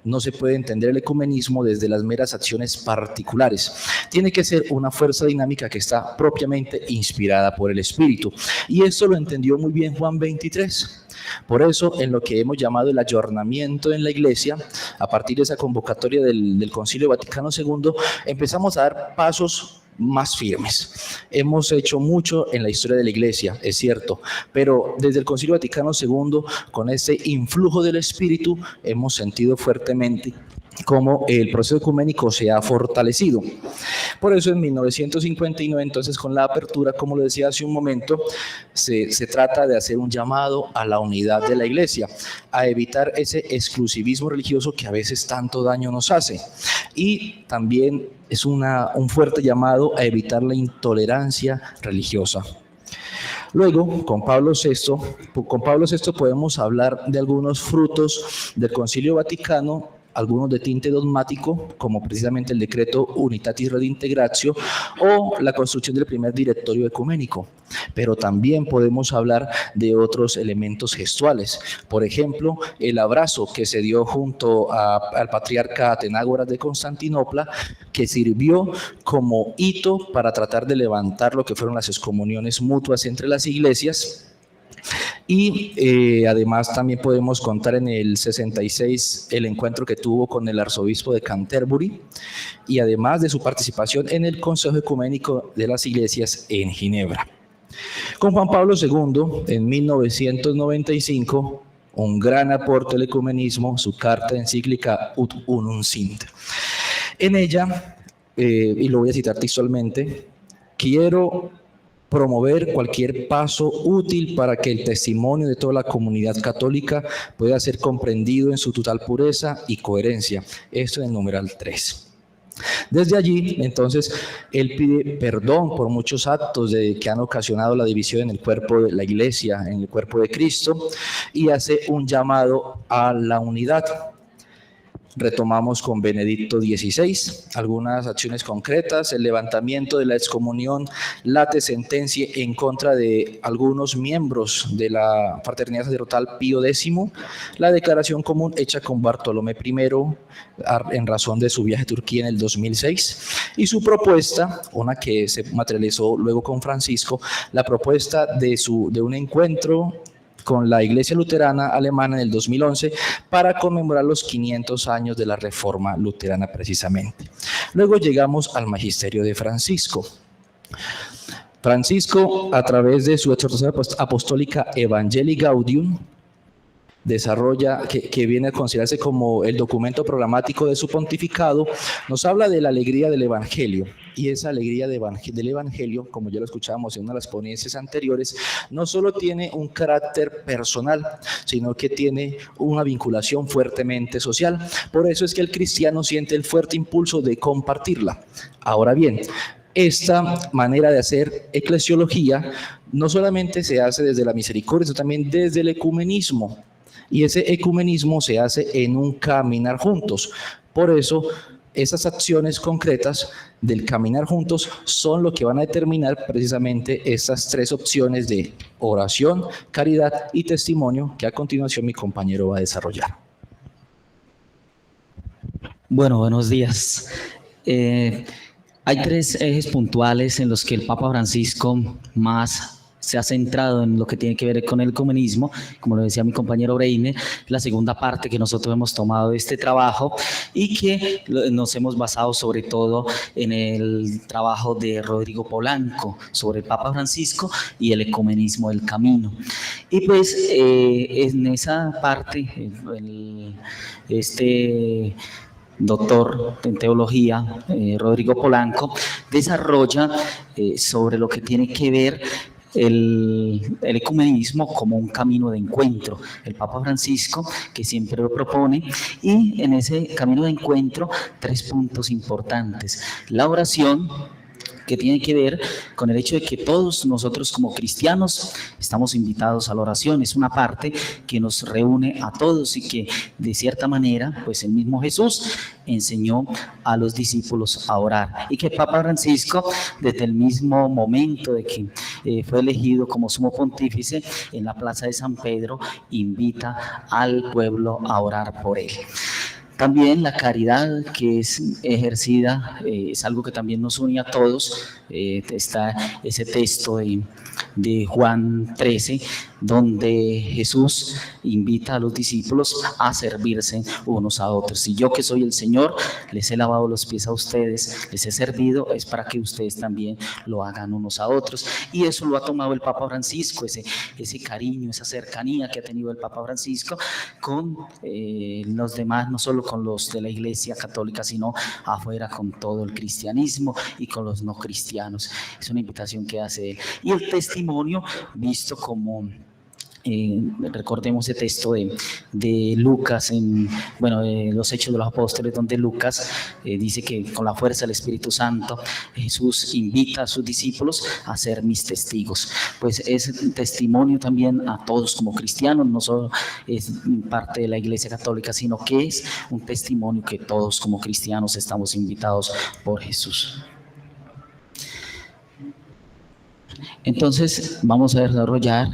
No se puede entender el ecumenismo desde las meras acciones particulares. Tiene que ser una fuerza dinámica que está propiamente inspirada por el Espíritu. Y esto lo entendió muy bien Juan 23. Por eso, en lo que hemos llamado el ayornamiento en la Iglesia, a partir de esa convocatoria del Concilio Vaticano II, empezamos a dar pasos más firmes. Hemos hecho mucho en la historia de la Iglesia, es cierto, pero desde el Concilio Vaticano II, con ese influjo del Espíritu, hemos sentido fuertemente cómo el proceso ecuménico se ha fortalecido. Por eso en 1959, entonces, con la apertura, como lo decía hace un momento, se trata de hacer un llamado a la unidad de la Iglesia, a evitar ese exclusivismo religioso que a veces tanto daño nos hace. Y también es un fuerte llamado a evitar la intolerancia religiosa. Luego, con Pablo VI podemos hablar de algunos frutos del Concilio Vaticano, algunos de tinte dogmático, como precisamente el decreto Unitatis Redintegratio o la construcción del primer directorio ecuménico. Pero también podemos hablar de otros elementos gestuales. Por ejemplo, el abrazo que se dio junto al patriarca Atenágoras de Constantinopla, que sirvió como hito para tratar de levantar lo que fueron las excomuniones mutuas entre las iglesias. Y además también podemos contar en el 66 el encuentro que tuvo con el arzobispo de Canterbury, y además de su participación en el Consejo Ecuménico de las Iglesias en Ginebra. Con Juan Pablo II, en 1995, un gran aporte al ecumenismo, su carta encíclica Ut Unum Sint. En ella, y lo voy a citar textualmente, quiero promover cualquier paso útil para que el testimonio de toda la comunidad católica pueda ser comprendido en su total pureza y coherencia. Esto en el numeral 3. Desde allí, entonces, él pide perdón por muchos actos que han ocasionado la división en el cuerpo de la Iglesia, en el cuerpo de Cristo, y hace un llamado a la unidad. Retomamos con Benedicto XVI algunas acciones concretas: el levantamiento de la excomunión late sentencia en contra de algunos miembros de la Fraternidad Sacerdotal Pío X, la declaración común hecha con Bartolomé I en razón de su viaje a Turquía en el 2006, y su propuesta, una que se materializó luego con Francisco, la propuesta de un encuentro con la Iglesia Luterana Alemana en el 2011 para conmemorar los 500 años de la Reforma Luterana precisamente. Luego llegamos al magisterio de Francisco. Francisco, a través de su exhortación apostólica Evangelii Gaudium, desarrolla, que viene a considerarse como el documento programático de su pontificado, nos habla de la alegría del Evangelio. Y esa alegría del Evangelio, como ya lo escuchábamos en una de las ponencias anteriores, no solo tiene un carácter personal, sino que tiene una vinculación fuertemente social. Por eso es que el cristiano siente el fuerte impulso de compartirla. Ahora bien, esta manera de hacer eclesiología no solamente se hace desde la misericordia, sino también desde el ecumenismo. Y ese ecumenismo se hace en un caminar juntos. Por eso, esas acciones concretas del caminar juntos son lo que van a determinar precisamente estas tres opciones de oración, caridad y testimonio, que a continuación mi compañero va a desarrollar. Bueno, buenos días. Hay tres ejes puntuales en los que el Papa Francisco más se ha centrado en lo que tiene que ver con el ecumenismo, como lo decía mi compañero Breine, la segunda parte que nosotros hemos tomado de este trabajo y que nos hemos basado sobre todo en el trabajo de Rodrigo Polanco sobre el Papa Francisco y el ecumenismo del camino. Y pues en esa parte, doctor en teología, Rodrigo Polanco, desarrolla sobre lo que tiene que ver el ecumenismo como un camino de encuentro. El Papa Francisco, que siempre lo propone, y en ese camino de encuentro, tres puntos importantes: la oración, que tiene que ver con el hecho de que todos nosotros como cristianos estamos invitados a la oración. Es una parte que nos reúne a todos y que de cierta manera, pues el mismo Jesús enseñó a los discípulos a orar, y que Papa Francisco, desde el mismo momento de que fue elegido como sumo pontífice en la plaza de San Pedro, invita al pueblo a orar por él. También la caridad que es ejercida es algo que también nos une a todos. Está ese texto de Juan 13, donde Jesús invita a los discípulos a servirse unos a otros. Y yo, que soy el Señor, les he lavado los pies a ustedes, les he servido, es para que ustedes también lo hagan unos a otros. Y eso lo ha tomado el Papa Francisco, ese cariño, esa cercanía que ha tenido el Papa Francisco con los demás, no solo con los de la Iglesia Católica, sino afuera con todo el cristianismo y con los no cristianos. Es una invitación que hace él. Y el testimonio visto como... recordemos ese texto de Lucas en los Hechos de los Apóstoles, donde Lucas dice que con la fuerza del Espíritu Santo Jesús invita a sus discípulos a ser mis testigos. Pues es un testimonio también a todos como cristianos, no solo es parte de la Iglesia Católica, sino que es un testimonio que todos como cristianos estamos invitados por Jesús. Entonces vamos a desarrollar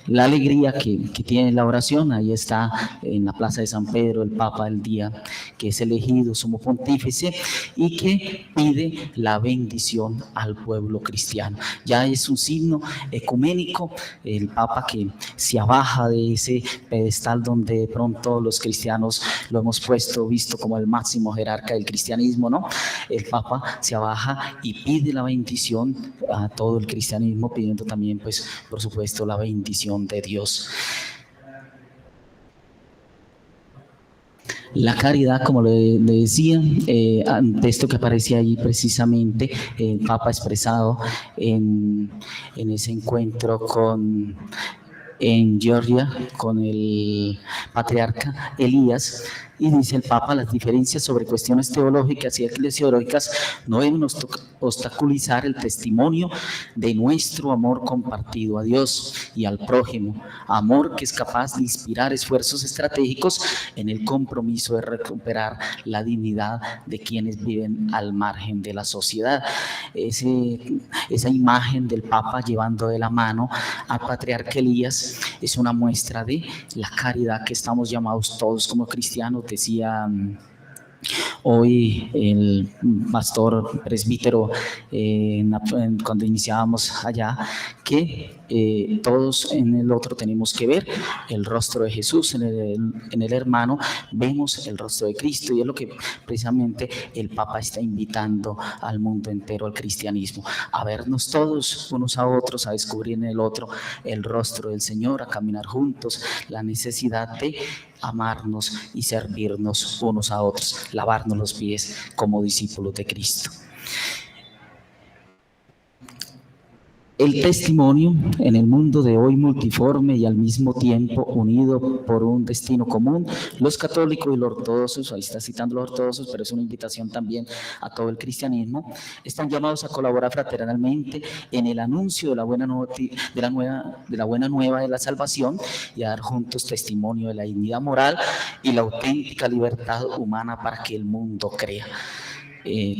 la alegría que tiene la oración. Ahí está en la plaza de San Pedro el Papa el día que es elegido sumo pontífice y que pide la bendición al pueblo cristiano. Ya es un signo ecuménico, el Papa que se abaja de ese pedestal donde de pronto los cristianos lo hemos visto como el máximo jerarca del cristianismo, ¿no? El Papa se abaja y pide la bendición a todo el cristianismo, pidiendo también, pues, por supuesto, la bendición de Dios. La caridad, como le decía, texto que aparecía allí precisamente, el Papa expresado en ese encuentro en Georgia con el patriarca Elías. Y dice el Papa: las diferencias sobre cuestiones teológicas y eclesiológicas no deben obstaculizar el testimonio de nuestro amor compartido a Dios y al prójimo, amor que es capaz de inspirar esfuerzos estratégicos en el compromiso de recuperar la dignidad de quienes viven al margen de la sociedad. Esa imagen del Papa llevando de la mano al patriarca Elías es una muestra de la caridad que estamos llamados todos como cristianos. Decía hoy el pastor presbítero cuando iniciábamos allá que todos en el otro tenemos que ver el rostro de Jesús, en el hermano vemos el rostro de Cristo, y es lo que precisamente el Papa está invitando al mundo entero, al cristianismo, a vernos todos unos a otros, a descubrir en el otro el rostro del Señor, a caminar juntos, la necesidad de amarnos y servirnos unos a otros, lavarnos los pies como discípulos de Cristo. El testimonio en el mundo de hoy multiforme y al mismo tiempo unido por un destino común, los católicos y los ortodoxos, ahí está citando los ortodoxos, pero es una invitación también a todo el cristianismo, están llamados a colaborar fraternalmente en el anuncio de la buena nueva de la salvación y a dar juntos testimonio de la dignidad moral y la auténtica libertad humana para que el mundo crea.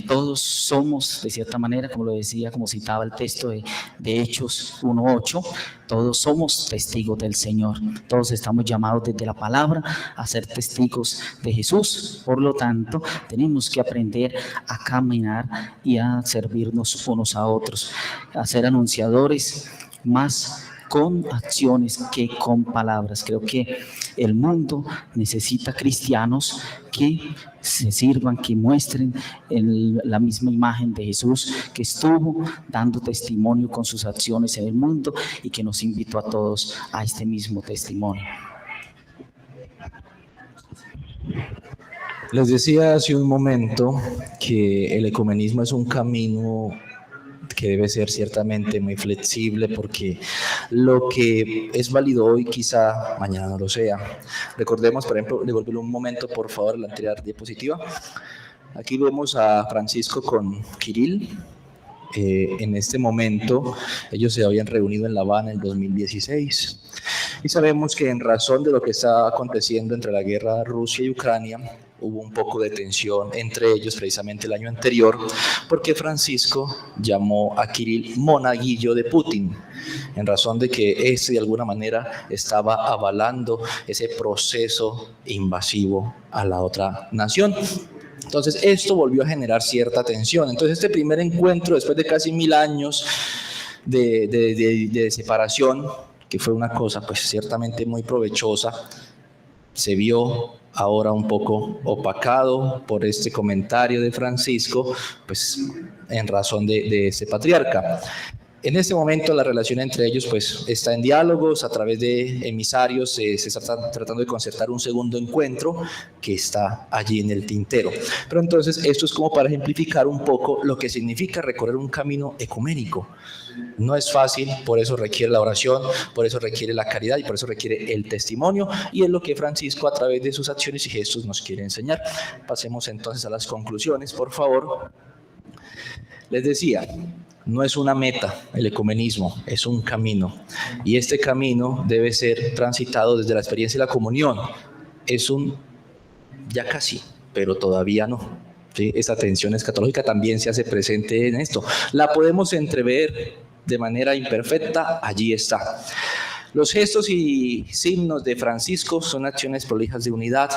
Todos somos, de cierta manera, como lo decía, como citaba el texto de Hechos 1:8, todos somos testigos del Señor, todos estamos llamados desde la palabra a ser testigos de Jesús. Por lo tanto, tenemos que aprender a caminar y a servirnos unos a otros, a ser anunciadores más con acciones que con palabras. Creo que el mundo necesita cristianos que se sirvan, que muestren la misma imagen de Jesús, que estuvo dando testimonio con sus acciones en el mundo y que nos invitó a todos a este mismo testimonio. Les decía hace un momento que el ecumenismo es un camino que debe ser ciertamente muy flexible, porque lo que es válido hoy quizá mañana no lo sea. Recordemos, por ejemplo, devuélvelo un momento, por favor, la anterior diapositiva. Aquí vemos a Francisco con Kirill. En este momento ellos se habían reunido en La Habana en el 2016 y sabemos que en razón de lo que está aconteciendo entre la guerra Rusia y Ucrania hubo un poco de tensión entre ellos precisamente el año anterior porque Francisco llamó a Kirill monaguillo de Putin en razón de que este de alguna manera estaba avalando ese proceso invasivo a la otra nación. Entonces esto volvió a generar cierta tensión. Entonces este primer encuentro, después de casi 1000 años de separación, que fue una cosa pues ciertamente muy provechosa, se vio ahora un poco opacado por este comentario de Francisco, pues en razón de ese patriarca. En este momento la relación entre ellos pues está en diálogos, a través de emisarios se está tratando de concertar un segundo encuentro que está allí en el tintero. Pero entonces esto es como para ejemplificar un poco lo que significa recorrer un camino ecuménico. No es fácil, por eso requiere la oración, por eso requiere la caridad y por eso requiere el testimonio, y es lo que Francisco a través de sus acciones y gestos nos quiere enseñar. Pasemos entonces a las conclusiones, por favor. Les decía, no es una meta el ecumenismo, es un camino. Y este camino debe ser transitado desde la experiencia de la comunión. Es un ya casi, pero todavía no. ¿Sí? Esta tensión escatológica también se hace presente en esto. La podemos entrever de manera imperfecta, allí está. Los gestos y signos de Francisco son acciones prolijas de unidad.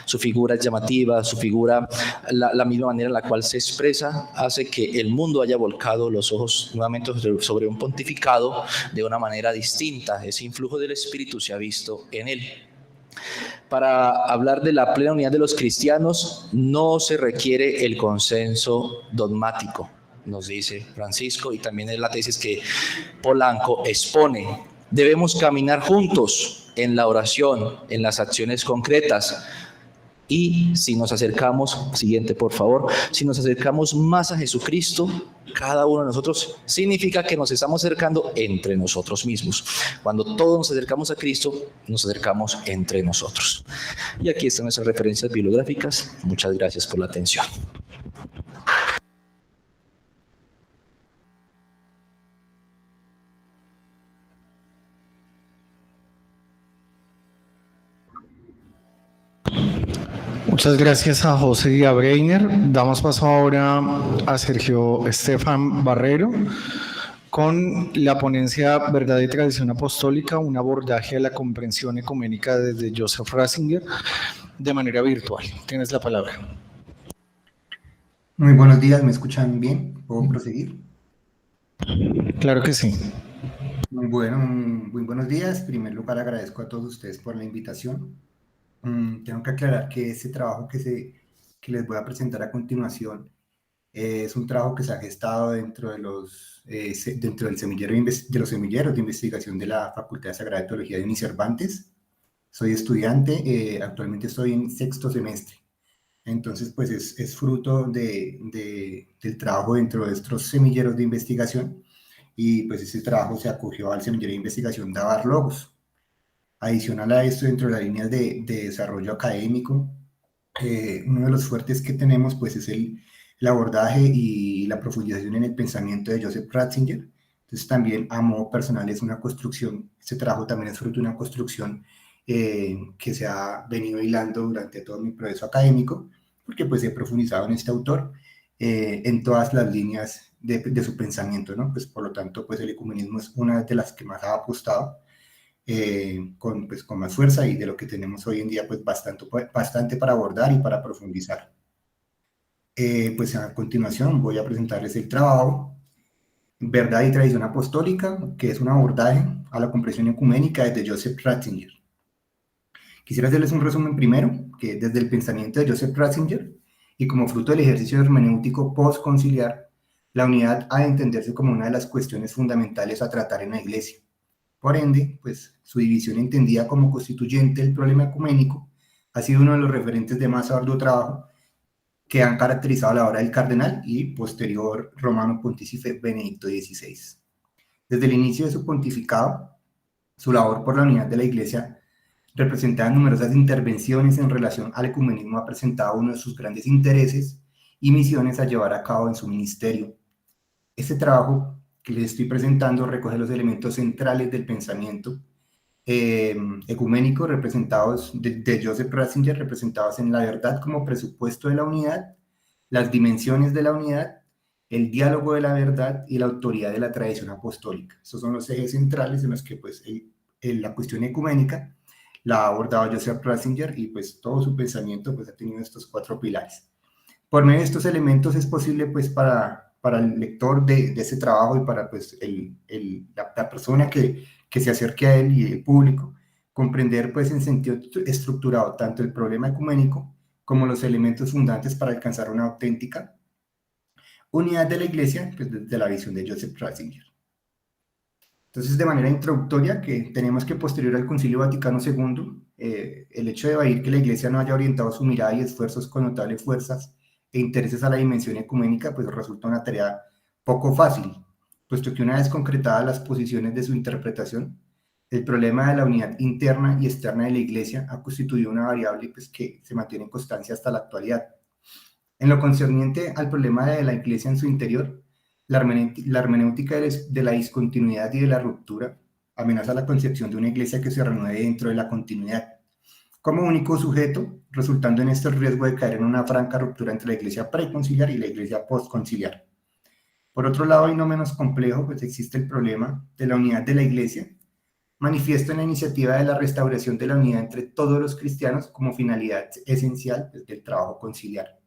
Su figura es llamativa, su figura, la misma manera en la cual se expresa, hace que el mundo haya volcado los ojos nuevamente sobre un pontificado de una manera distinta. Ese influjo del Espíritu se ha visto en él. Para hablar de la plena unidad de los cristianos, no se requiere el consenso dogmático, nos dice Francisco, y también es la tesis que Polanco expone. Debemos caminar juntos en la oración, en las acciones concretas. Y si nos acercamos, siguiente por favor, si nos acercamos más a Jesucristo, cada uno de nosotros, significa que nos estamos acercando entre nosotros mismos. Cuando todos nos acercamos a Cristo, nos acercamos entre nosotros. Y aquí están nuestras referencias bibliográficas. Muchas gracias por la atención. Muchas gracias a José y a Breiner. Damos paso ahora a Sergio Estefan Barrero con la ponencia Verdad y Tradición Apostólica, un abordaje a la comprensión ecuménica desde Joseph Ratzinger de manera virtual. Tienes la palabra. Muy buenos días, ¿me escuchan bien? ¿Puedo proseguir? Claro que sí. Muy buenos días. En primer lugar, agradezco a todos ustedes por la invitación. Tengo que aclarar que este trabajo que les voy a presentar a continuación es un trabajo que se ha gestado dentro del semillero de los semilleros de investigación de la Facultad de Sagrada Teología de Unicervantes. Soy estudiante, actualmente estoy en 6º semestre. Entonces, pues es fruto del trabajo dentro de estos semilleros de investigación, y pues ese trabajo se acogió al semillero de investigación Dabar Logos. Adicional a esto, dentro de las líneas de desarrollo académico, uno de los fuertes que tenemos pues es el abordaje y la profundización en el pensamiento de Joseph Ratzinger. Entonces también a modo personal es una construcción, este trabajo también es fruto de una construcción que se ha venido hilando durante todo mi proceso académico, porque pues he profundizado en este autor en todas las líneas de su pensamiento, ¿no? Pues por lo tanto pues el ecumenismo es una de las que más ha apostado con más fuerza, y de lo que tenemos hoy en día pues bastante para abordar y para profundizar. Pues a continuación voy a presentarles el trabajo Verdad y Tradición Apostólica, que es un abordaje a la comprensión ecuménica desde Joseph Ratzinger. Quisiera hacerles un resumen primero, que desde el pensamiento de Joseph Ratzinger y como fruto del ejercicio hermenéutico postconciliar, la unidad ha de entenderse como una de las cuestiones fundamentales a tratar en la Iglesia. Por ende, pues su división entendida como constituyente del problema ecuménico ha sido uno de los referentes de más arduo trabajo que han caracterizado la obra del cardenal y posterior romano pontífice Benedicto XVI. Desde el inicio de su pontificado, su labor por la unidad de la Iglesia representada en numerosas intervenciones en relación al ecumenismo, ha presentado uno de sus grandes intereses y misiones a llevar a cabo en su ministerio. Este trabajo que les estoy presentando recoge los elementos centrales del pensamiento ecuménico representados de Joseph Ratzinger, representados en la verdad como presupuesto de la unidad, las dimensiones de la unidad, el diálogo de la verdad y la autoridad de la tradición apostólica. Estos son los ejes centrales en los que pues, la cuestión ecuménica la ha abordado Joseph Ratzinger, y pues todo su pensamiento pues, ha tenido estos 4 pilares. Por medio de estos elementos es posible pues, para el lector de ese trabajo y para pues, la persona que se acerque a él y el público, comprender pues, en sentido estructurado tanto el problema ecuménico como los elementos fundantes para alcanzar una auténtica unidad de la Iglesia, pues, desde la visión de Joseph Ratzinger. Entonces, de manera introductoria, que tenemos que posterior al Concilio Vaticano II, el hecho de evadir que la Iglesia no haya orientado su mirada y esfuerzos con notables fuerzas e intereses a la dimensión ecuménica, pues resulta una tarea poco fácil, puesto que una vez concretadas las posiciones de su interpretación, el problema de la unidad interna y externa de la Iglesia ha constituido una variable pues, que se mantiene en constancia hasta la actualidad. En lo concerniente al problema de la Iglesia en su interior, la hermenéutica de la discontinuidad y de la ruptura amenaza la concepción de una Iglesia que se renueve dentro de la continuidad, como único sujeto, resultando en este riesgo de caer en una franca ruptura entre la Iglesia preconciliar y la Iglesia postconciliar. Por otro lado, y no menos complejo, pues existe el problema de la unidad de la Iglesia, manifiesto en la iniciativa de la restauración de la unidad entre todos los cristianos como finalidad esencial del trabajo conciliar.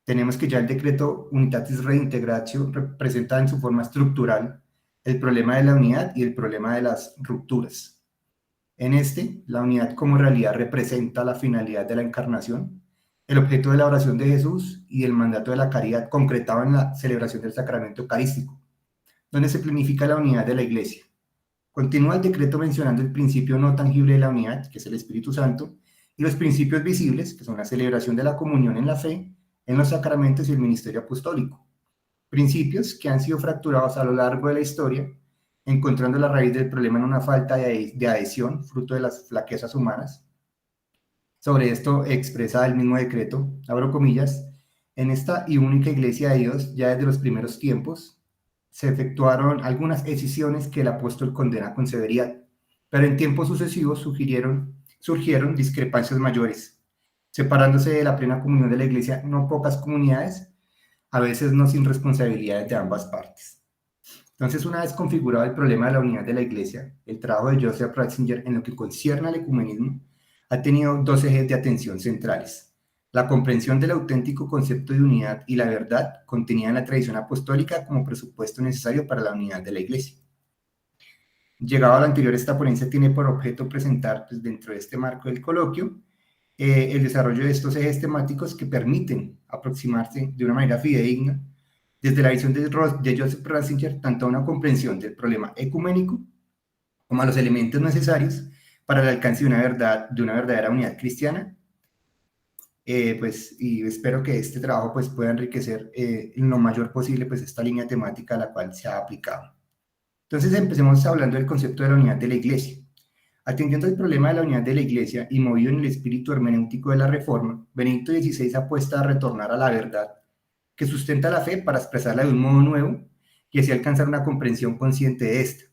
Tenemos que ya el decreto Unitatis Redintegratio representa en su forma estructural el problema de la unidad y el problema de las rupturas. En este, la unidad como realidad representa la finalidad de la encarnación, el objeto de la oración de Jesús y el mandato de la caridad concretado en la celebración del sacramento eucarístico, donde se planifica la unidad de la Iglesia. Continúa el decreto mencionando el principio no tangible de la unidad, que es el Espíritu Santo, y los principios visibles, que son la celebración de la comunión en la fe, en los sacramentos y el ministerio apostólico. Principios que han sido fracturados a lo largo de la historia, encontrando la raíz del problema en una falta de adhesión, fruto de las flaquezas humanas. Sobre esto expresa el mismo decreto, abro comillas, en esta y única Iglesia de Dios, ya desde los primeros tiempos, se efectuaron algunas decisiones que el apóstol condena con severidad, pero en tiempos sucesivos surgieron discrepancias mayores, separándose de la plena comunión de la Iglesia no pocas comunidades, a veces no sin responsabilidades de ambas partes. Entonces, una vez configurado el problema de la unidad de la Iglesia, el trabajo de Joseph Ratzinger en lo que concierne al ecumenismo ha tenido 2 ejes de atención centrales: la comprensión del auténtico concepto de unidad y la verdad contenida en la tradición apostólica como presupuesto necesario para la unidad de la Iglesia. Llegado a lo anterior, esta ponencia tiene por objeto presentar, pues, dentro de este marco del coloquio, el desarrollo de estos ejes temáticos que permiten aproximarse de una manera fidedigna desde la visión de Joseph Ratzinger tanto a una comprensión del problema ecuménico como a los elementos necesarios para el alcance de una verdadera unidad cristiana. Y espero que este trabajo pues, pueda enriquecer en lo mayor posible pues, esta línea temática a la cual se ha aplicado. Entonces empecemos hablando del concepto de la unidad de la Iglesia. Atendiendo al problema de la unidad de la Iglesia y movido en el espíritu hermenéutico de la Reforma, Benedicto XVI apuesta a retornar a la verdad que sustenta la fe para expresarla de un modo nuevo y así alcanzar una comprensión consciente de esta.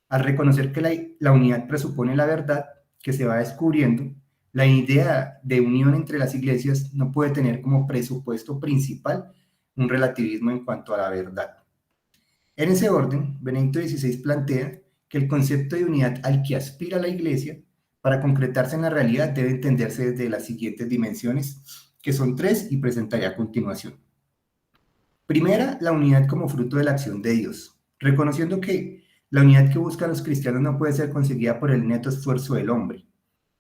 Al reconocer que la unidad presupone la verdad que se va descubriendo, la idea de unión entre las iglesias no puede tener como presupuesto principal un relativismo en cuanto a la verdad. En ese orden, Benedicto XVI plantea que el concepto de unidad al que aspira la Iglesia, para concretarse en la realidad, debe entenderse desde las siguientes dimensiones, que son 3 y presentaré a continuación. Primera, la unidad como fruto de la acción de Dios, reconociendo que la unidad que buscan los cristianos no puede ser conseguida por el neto esfuerzo del hombre.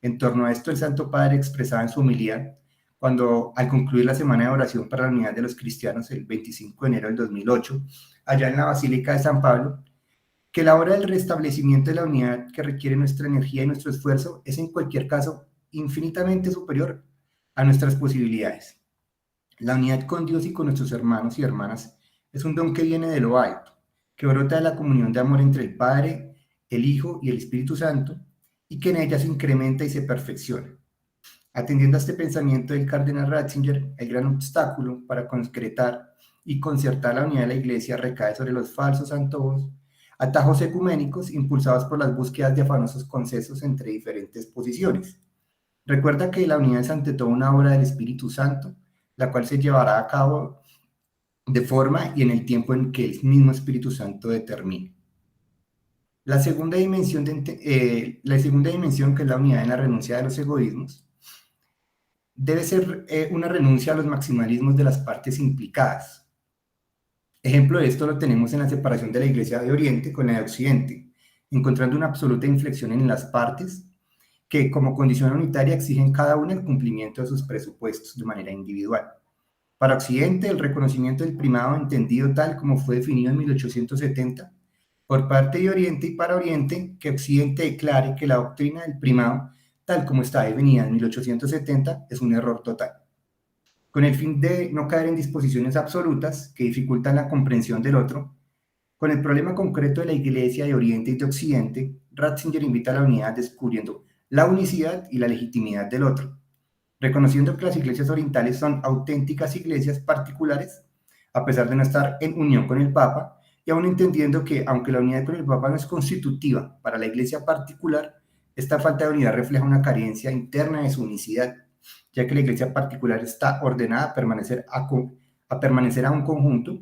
En torno a esto, el Santo Padre expresaba en su homilía, cuando al concluir la semana de oración para la unidad de los cristianos, el 25 de enero del 2008, allá en la Basílica de San Pablo, que la obra del restablecimiento de la unidad que requiere nuestra energía y nuestro esfuerzo es en cualquier caso infinitamente superior a nuestras posibilidades. La unidad con Dios y con nuestros hermanos y hermanas es un don que viene de lo alto, que brota de la comunión de amor entre el Padre, el Hijo y el Espíritu Santo, y que en ella se incrementa y se perfecciona. Atendiendo a este pensamiento del cardenal Ratzinger, el gran obstáculo para concretar y concertar la unidad de la Iglesia recae sobre los falsos antojos, atajos ecuménicos impulsados por las búsquedas de afanosos consensos entre diferentes posiciones. Recuerda que la unidad es ante todo una obra del Espíritu Santo, la cual se llevará a cabo de forma y en el tiempo en que el mismo Espíritu Santo determine. La segunda dimensión, que es la unidad en la renuncia de los egoísmos, debe ser una renuncia a los maximalismos de las partes implicadas. Ejemplo de esto lo tenemos en la separación de la Iglesia de Oriente con la de Occidente, encontrando una absoluta inflexión en las partes que como condición unitaria exigen cada una el cumplimiento de sus presupuestos de manera individual. Para Occidente, el reconocimiento del primado entendido tal como fue definido en 1870 por parte de Oriente, y para Oriente, que Occidente declare que la doctrina del primado, tal como está definida en 1870, es un error total. Con el fin de no caer en disposiciones absolutas que dificultan la comprensión del otro, con el problema concreto de la Iglesia de Oriente y de Occidente, Ratzinger invita a la unidad descubriendo la unicidad y la legitimidad del otro, reconociendo que las iglesias orientales son auténticas iglesias particulares, a pesar de no estar en unión con el Papa, y aún entendiendo que, aunque la unidad con el Papa no es constitutiva para la iglesia particular, esta falta de unidad refleja una carencia interna de su unicidad, ya que la iglesia particular está ordenada a permanecer a un conjunto,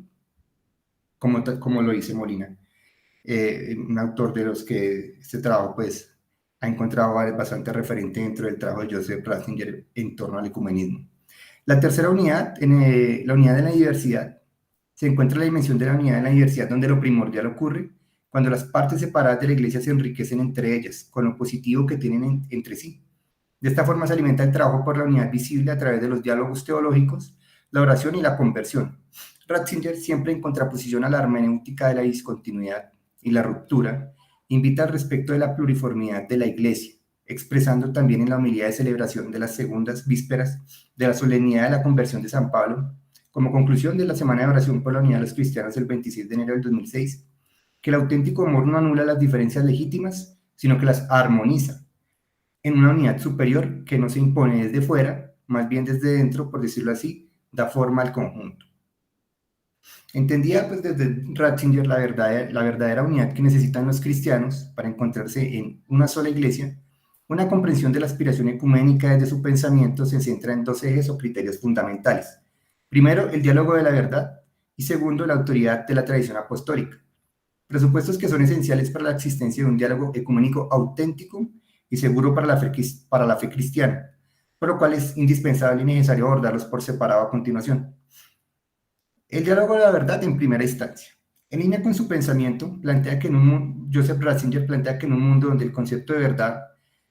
como lo dice Molina, un autor de los que este trabajo pues ha encontrado bastante referente dentro del trabajo de Joseph Ratzinger en torno al ecumenismo. La tercera unidad, la unidad de la diversidad, se encuentra la dimensión de la unidad de la diversidad, donde lo primordial ocurre cuando las partes separadas de la iglesia se enriquecen entre ellas, con lo positivo que tienen entre sí. De esta forma se alimenta el trabajo por la unidad visible a través de los diálogos teológicos, la oración y la conversión. Ratzinger, siempre en contraposición a la hermenéutica de la discontinuidad y la ruptura, invita al respecto de la pluriformidad de la Iglesia, expresando también en la homilía de celebración de las segundas vísperas de la solemnidad de la conversión de San Pablo, como conclusión de la Semana de Oración por la Unidad de los Cristianos el 26 de enero del 2006, que el auténtico amor no anula las diferencias legítimas, sino que las armoniza en una unidad superior que no se impone desde fuera, más bien desde dentro, por decirlo así, da forma al conjunto. Entendía pues desde Ratzinger la verdadera unidad que necesitan los cristianos para encontrarse en una sola iglesia. Una comprensión de la aspiración ecuménica desde su pensamiento se centra en dos ejes o criterios fundamentales. Primero, el diálogo de la verdad, y segundo, la autoridad de la tradición apostólica. Presupuestos que son esenciales para la existencia de un diálogo ecuménico auténtico y seguro para la fe cristiana, por lo cual es indispensable y necesario abordarlos por separado a continuación. El diálogo de la verdad en primera instancia. En línea con su pensamiento, Joseph Ratzinger plantea que en un mundo donde el concepto de verdad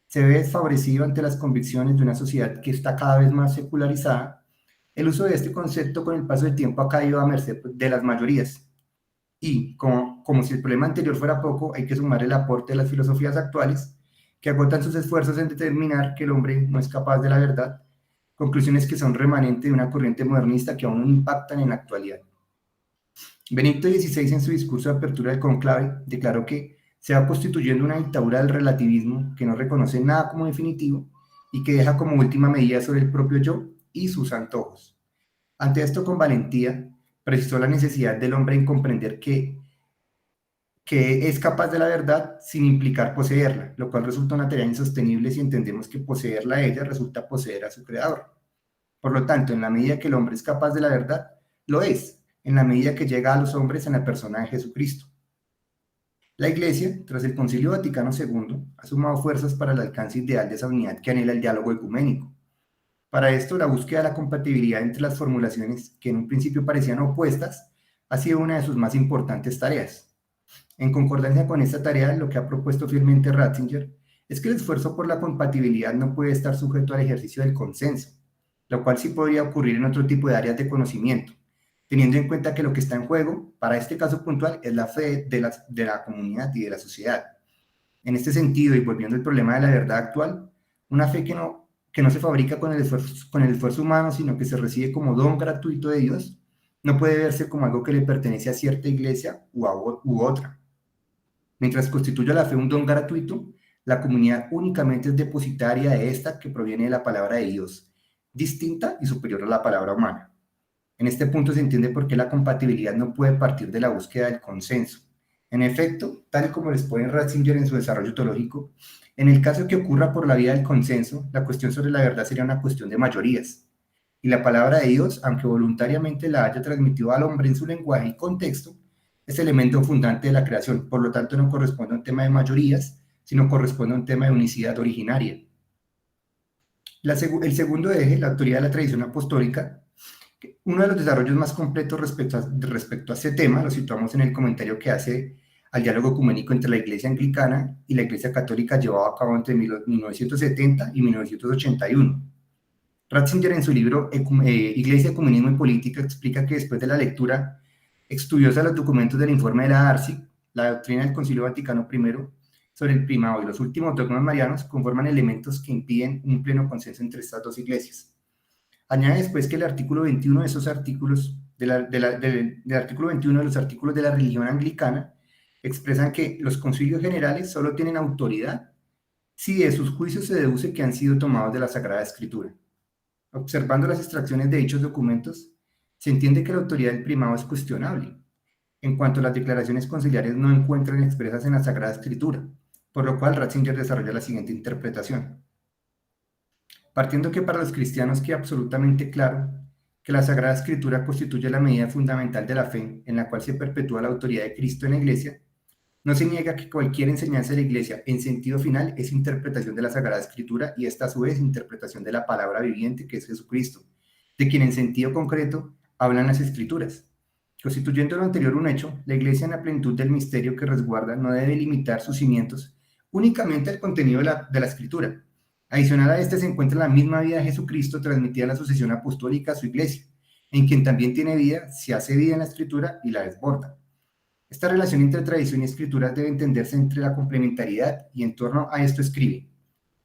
se ve desfavorecido ante las convicciones de una sociedad que está cada vez más secularizada, el uso de este concepto con el paso del tiempo ha caído a merced de las mayorías. Y, como si el problema anterior fuera poco, hay que sumar el aporte de las filosofías actuales, que agotan sus esfuerzos en determinar que el hombre no es capaz de la verdad, conclusiones que son remanente de una corriente modernista que aún no impactan en la actualidad. Benedicto XVI, en su discurso de apertura del conclave, declaró que se va constituyendo una dictadura del relativismo que no reconoce nada como definitivo y que deja como última medida sobre el propio yo y sus antojos. Ante esto, con valentía, precisó la necesidad del hombre en comprender que es capaz de la verdad sin implicar poseerla, lo cual resulta una tarea insostenible si entendemos que poseerla a ella resulta poseer a su creador. Por lo tanto, en la medida que el hombre es capaz de la verdad, lo es, en la medida que llega a los hombres en la persona de Jesucristo. La Iglesia, tras el Concilio Vaticano II, ha sumado fuerzas para el alcance ideal de esa unidad que anhela el diálogo ecuménico. Para esto, la búsqueda de la compatibilidad entre las formulaciones que en un principio parecían opuestas ha sido una de sus más importantes tareas. En concordancia con esta tarea, lo que ha propuesto fielmente Ratzinger es que el esfuerzo por la compatibilidad no puede estar sujeto al ejercicio del consenso, lo cual sí podría ocurrir en otro tipo de áreas de conocimiento, teniendo en cuenta que lo que está en juego, para este caso puntual, es la fe de la comunidad y de la sociedad. En este sentido, y volviendo al problema de la verdad actual, una fe que no se fabrica con el esfuerzo humano, sino que se recibe como don gratuito de Dios, no puede verse como algo que le pertenece a cierta iglesia u otra. Mientras constituye la fe un don gratuito, la comunidad únicamente es depositaria de esta que proviene de la palabra de Dios, distinta y superior a la palabra humana. En este punto se entiende por qué la compatibilidad no puede partir de la búsqueda del consenso. En efecto, tal y como les pone Ratzinger en su desarrollo teológico, en el caso que ocurra por la vía del consenso, la cuestión sobre la verdad sería una cuestión de mayorías. Y la palabra de Dios, aunque voluntariamente la haya transmitido al hombre en su lenguaje y contexto, es elemento fundante de la creación. Por lo tanto, no corresponde a un tema de mayorías, sino corresponde a un tema de unicidad originaria. El segundo eje, la autoridad de la tradición apostólica, uno de los desarrollos más completos respecto a este tema, lo situamos en el comentario que hace al diálogo ecuménico entre la Iglesia Anglicana y la Iglesia Católica llevado a cabo entre 1970 y 1981. Ratzinger en su libro Iglesia, Ecumenismo y Política explica que después de la lectura estudiosa de los documentos del informe de la ARSI, la doctrina del Concilio Vaticano I, sobre el primado y los últimos dogmas marianos conforman elementos que impiden un pleno consenso entre estas dos iglesias. Añade después que el artículo 21 de esos artículos, del artículo 21 de los artículos de la religión anglicana, expresan que los concilios generales solo tienen autoridad si de sus juicios se deduce que han sido tomados de la Sagrada Escritura. Observando las extracciones de dichos documentos, se entiende que la autoridad del primado es cuestionable, en cuanto las declaraciones conciliares no encuentran expresas en la Sagrada Escritura, por lo cual Ratzinger desarrolla la siguiente interpretación. Partiendo que para los cristianos queda absolutamente claro que la Sagrada Escritura constituye la medida fundamental de la fe en la cual se perpetúa la autoridad de Cristo en la Iglesia, no se niega que cualquier enseñanza de la Iglesia en sentido final es interpretación de la Sagrada Escritura y esta a su vez interpretación de la palabra viviente que es Jesucristo, de quien en sentido concreto hablan las Escrituras. Constituyendo lo anterior un hecho, la Iglesia en la plenitud del misterio que resguarda no debe limitar sus cimientos únicamente al contenido de la Escritura. Adicional a este se encuentra la misma vida de Jesucristo transmitida a la sucesión apostólica a su Iglesia, en quien también tiene vida, se hace vida en la Escritura y la desborda. Esta relación entre tradición y Escritura debe entenderse entre la complementariedad y en torno a esto escribe.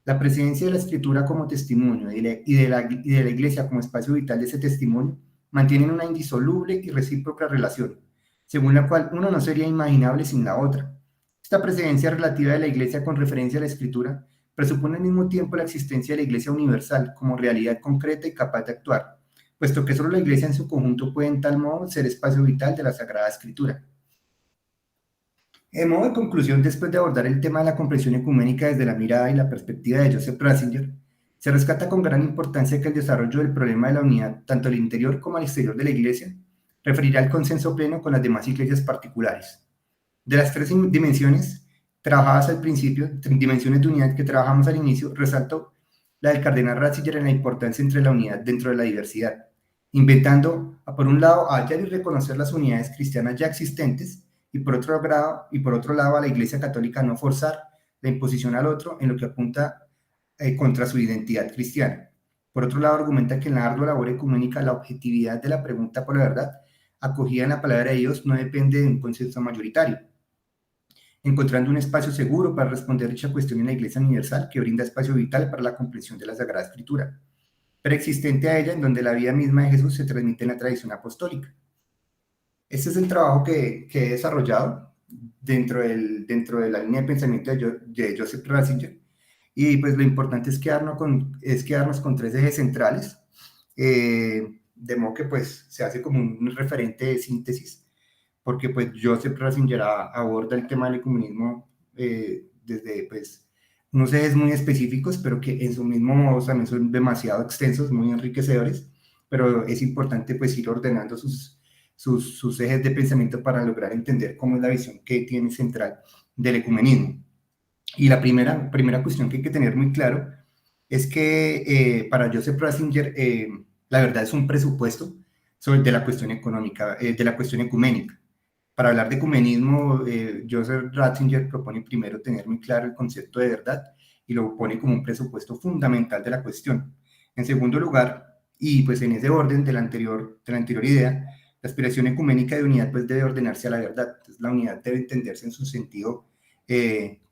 La presencia de la Escritura como testimonio y de la Iglesia como espacio vital de ese testimonio mantienen una indisoluble y recíproca relación, según la cual uno no sería imaginable sin la otra. Esta presencia relativa de la Iglesia con referencia a la Escritura presupone al mismo tiempo la existencia de la Iglesia universal como realidad concreta y capaz de actuar, puesto que solo la Iglesia en su conjunto puede en tal modo ser espacio vital de la Sagrada Escritura. En modo de conclusión, después de abordar el tema de la comprensión ecuménica desde la mirada y la perspectiva de Joseph Ratzinger, se rescata con gran importancia que el desarrollo del problema de la unidad, tanto al interior como al exterior de la Iglesia, referirá al consenso pleno con las demás iglesias particulares. De las tres dimensiones trabajadas al principio, dimensiones de unidad que trabajamos al inicio, resalto la del cardenal Ratzinger en la importancia entre la unidad dentro de la diversidad, inventando, por un lado, a hallar y reconocer las unidades cristianas ya existentes, y por otro lado a la Iglesia Católica no forzar la imposición al otro en lo que apunta contra su identidad cristiana. Por otro lado, argumenta que en la ardua labor ecuménica la objetividad de la pregunta por la verdad, acogida en la palabra de Dios, no depende de un consenso mayoritario, encontrando un espacio seguro para responder dicha cuestión en la Iglesia Universal que brinda espacio vital para la comprensión de la Sagrada Escritura, preexistente a ella en donde la vida misma de Jesús se transmite en la tradición apostólica. Este es el trabajo que he desarrollado dentro de la línea de pensamiento de Joseph Ratzinger, y pues lo importante es quedarnos con tres ejes centrales, de modo que pues se hace como un referente de síntesis, porque pues Joseph Ratzinger aborda el tema del ecumenismo desde pues unos ejes muy específicos, pero que en su mismo modo también son demasiado extensos, muy enriquecedores, pero es importante pues ir ordenando sus ejes de pensamiento para lograr entender cómo es la visión que tiene central del ecumenismo. Y la primera cuestión que hay que tener muy claro es que para Joseph Ratzinger la verdad es un presupuesto de la cuestión económica, de la cuestión ecuménica. Para hablar de ecumenismo, Joseph Ratzinger propone primero tener muy claro el concepto de verdad y lo pone como un presupuesto fundamental de la cuestión. En segundo lugar, y pues en ese orden de la anterior idea, la aspiración ecuménica de unidad pues debe ordenarse a la verdad. Entonces, la unidad debe entenderse en su sentido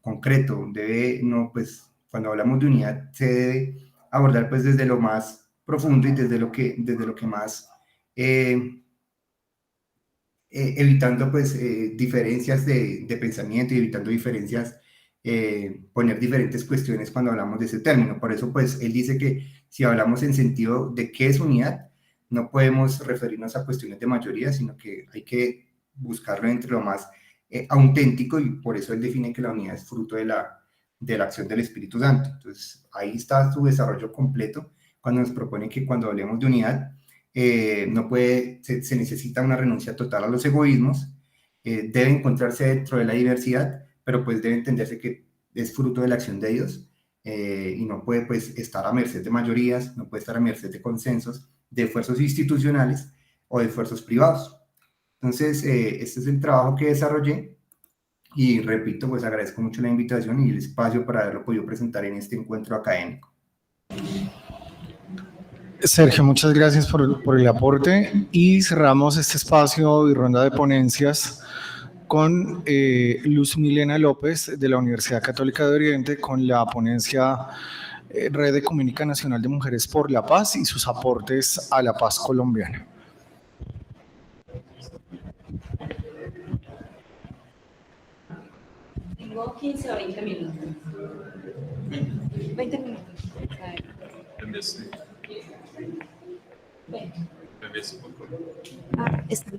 concreto. Cuando hablamos de unidad se debe abordar pues desde lo más profundo y desde lo que más evitando pues diferencias de pensamiento y evitando diferencias poner diferentes cuestiones cuando hablamos de ese término. Por eso, pues, él dice que si hablamos en sentido de qué es unidad, no podemos referirnos a cuestiones de mayoría, sino que hay que buscarlo entre lo más auténtico, y por eso él define que la unidad es fruto de la acción del Espíritu Santo. Entonces, ahí está su desarrollo completo cuando nos propone que cuando hablemos de unidad, se necesita una renuncia total a los egoísmos, debe encontrarse dentro de la diversidad, pero pues debe entenderse que es fruto de la acción de Dios, y no puede pues estar a merced de mayorías, no puede estar a merced de consensos, de esfuerzos institucionales o de esfuerzos privados. Entonces, este es el trabajo que desarrollé, y repito, pues agradezco mucho la invitación y el espacio para haberlo podido presentar en este encuentro académico. Sergio, muchas gracias por el aporte, y cerramos este espacio y ronda de ponencias con Luz Milena López de la Universidad Católica de Oriente, con la ponencia Red Ecuménica Nacional de Mujeres por la Paz y sus aportes a la paz colombiana. Tengo 15 o 20 minutos. 20 minutos. Está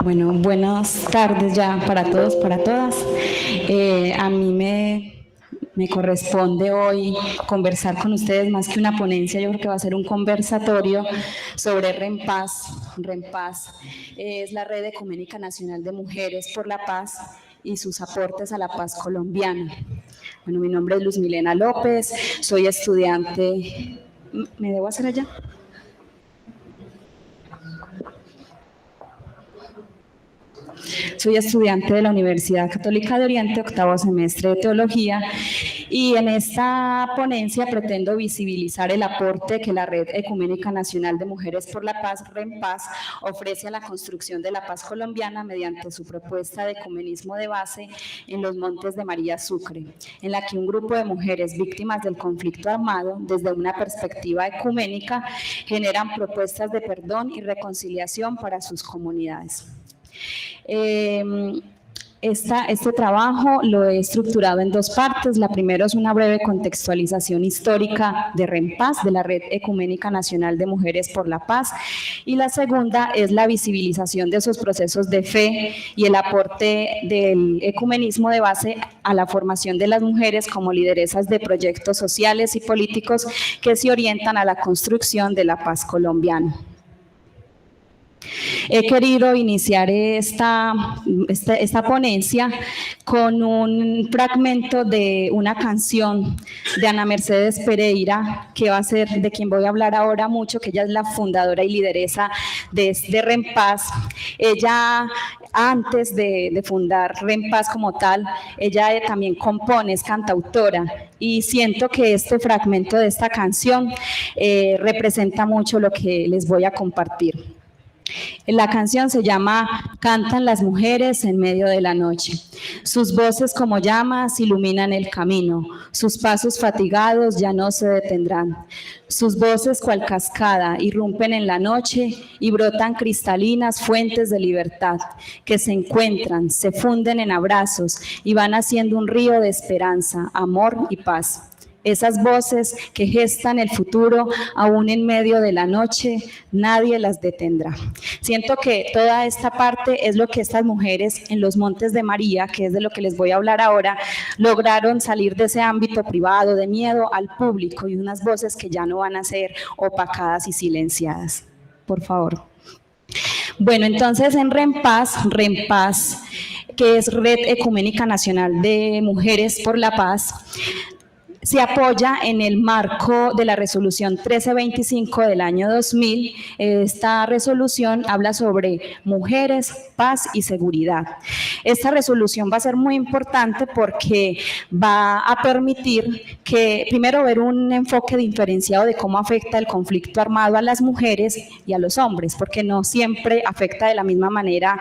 Bueno, buenas tardes ya para todos, para todas. A mí me corresponde hoy conversar con ustedes más que una ponencia. Yo creo que va a ser un conversatorio sobre RENPAZ. RENPAZ es la Red Ecuménica Nacional de Mujeres por la Paz y sus aportes a la paz colombiana. Bueno, mi nombre es Luz Milena López, soy estudiante. ¿Me debo hacer allá? Soy estudiante de la Universidad Católica de Oriente, octavo semestre de Teología, y en esta ponencia pretendo visibilizar el aporte que la Red Ecuménica Nacional de Mujeres por la Paz, RENPAZ, ofrece a la construcción de la paz colombiana mediante su propuesta de ecumenismo de base en los Montes de María Sucre, en la que un grupo de mujeres víctimas del conflicto armado, desde una perspectiva ecuménica, generan propuestas de perdón y reconciliación para sus comunidades. Este trabajo lo he estructurado en dos partes. La primera es una breve contextualización histórica de RENPAZ, de la Red Ecuménica Nacional de Mujeres por la Paz, y la segunda es la visibilización de esos procesos de fe y el aporte del ecumenismo de base a la formación de las mujeres como lideresas de proyectos sociales y políticos que se orientan a la construcción de la paz colombiana. He querido iniciar esta ponencia con un fragmento de una canción de Ana Mercedes Pereira, que va a ser de quien voy a hablar ahora mucho, que ella es la fundadora y lideresa de RENPAZ. Ella, antes de fundar RENPAZ como tal, ella también compone, es cantautora, y siento que este fragmento de esta canción representa mucho lo que les voy a compartir. La canción se llama Cantan las mujeres en medio de la noche. Sus voces como llamas iluminan el camino. Sus pasos fatigados ya no se detendrán. Sus voces cual cascada irrumpen en la noche y brotan cristalinas fuentes de libertad que se encuentran, se funden en abrazos y van haciendo un río de esperanza, amor y paz. Esas voces que gestan el futuro, aún en medio de la noche, nadie las detendrá. Siento que toda esta parte es lo que estas mujeres en los Montes de María, que es de lo que les voy a hablar ahora, lograron salir de ese ámbito privado, de miedo al público, y unas voces que ya no van a ser opacadas y silenciadas. Por favor. Bueno, entonces en RENPAZ, que es Red Ecuménica Nacional de Mujeres por la Paz, se apoya en el marco de la resolución 1325 del año 2000. Esta resolución habla sobre mujeres, paz y seguridad. Esta resolución va a ser muy importante porque va a permitir que, primero, ver un enfoque diferenciado de cómo afecta el conflicto armado a las mujeres y a los hombres, porque no siempre afecta de la misma manera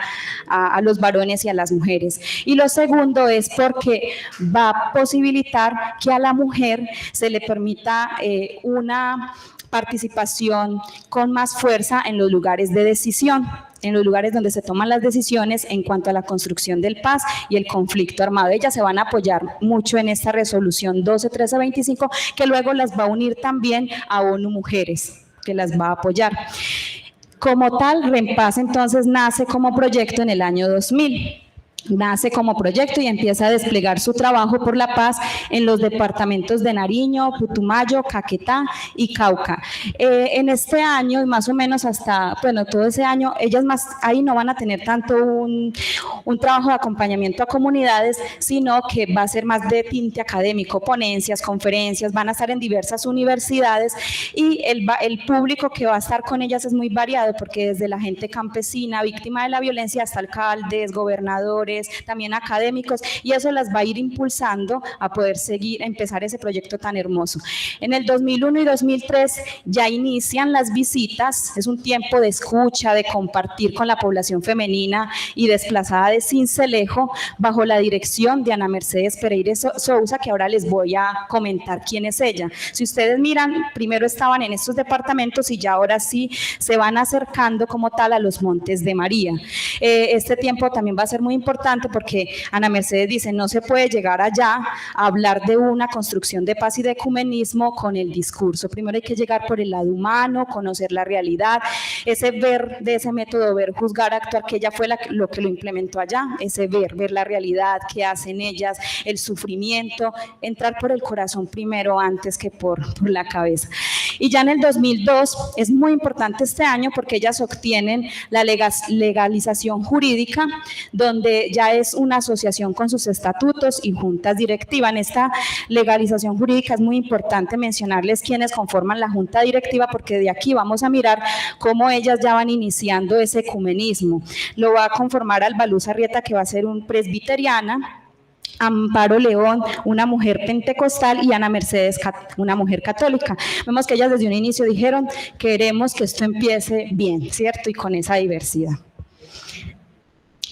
a los varones y a las mujeres. Y lo segundo es porque va a posibilitar que a la mujer se le permita una participación con más fuerza en los lugares de decisión, en los lugares donde se toman las decisiones en cuanto a la construcción del paz y el conflicto armado. Ellas se van a apoyar mucho en esta resolución 121325, que luego las va a unir también a ONU Mujeres, que las va a apoyar. Como tal, REMPAZ entonces nace como proyecto en el año 2000. Nace como proyecto y empieza a desplegar su trabajo por la paz en los departamentos de Nariño, Putumayo, Caquetá y Cauca. En este año, y más o menos hasta, bueno, todo ese año, ellas más ahí no van a tener tanto un trabajo de acompañamiento a comunidades, sino que va a ser más de tinte académico, ponencias, conferencias, van a estar en diversas universidades y el público que va a estar con ellas es muy variado, porque desde la gente campesina, víctima de la violencia, hasta alcaldes, gobernadores, también académicos, y eso las va a ir impulsando a poder empezar ese proyecto tan hermoso. En el 2001 y 2003 ya inician las visitas, es un tiempo de escucha, de compartir con la población femenina y desplazada de Sincelejo, bajo la dirección de Ana Mercedes Pereira Sousa, que ahora les voy a comentar quién es ella. Si ustedes miran, primero estaban en estos departamentos y ya ahora sí se van acercando como tal a los Montes de María. Este tiempo también va a ser muy importante porque Ana Mercedes dice, no se puede llegar allá a hablar de una construcción de paz y de ecumenismo con el discurso. Primero hay que llegar por el lado humano, conocer la realidad, ese ver de ese método, ver, juzgar, actuar, que ella fue lo que lo implementó allá, ese ver la realidad, qué hacen ellas, el sufrimiento, entrar por el corazón primero antes que por la cabeza. Y ya en el 2002 es muy importante este año porque ellas obtienen la legalización jurídica, donde ya es una asociación con sus estatutos y juntas directivas. En esta legalización jurídica es muy importante mencionarles quiénes conforman la junta directiva, porque de aquí vamos a mirar cómo ellas ya van iniciando ese ecumenismo. Lo va a conformar Alba Luz Arrieta, que va a ser un presbiteriana, Amparo León, una mujer pentecostal, y Ana Mercedes, una mujer católica. Vemos que ellas desde un inicio dijeron, queremos que esto empiece bien, ¿cierto? Y con esa diversidad.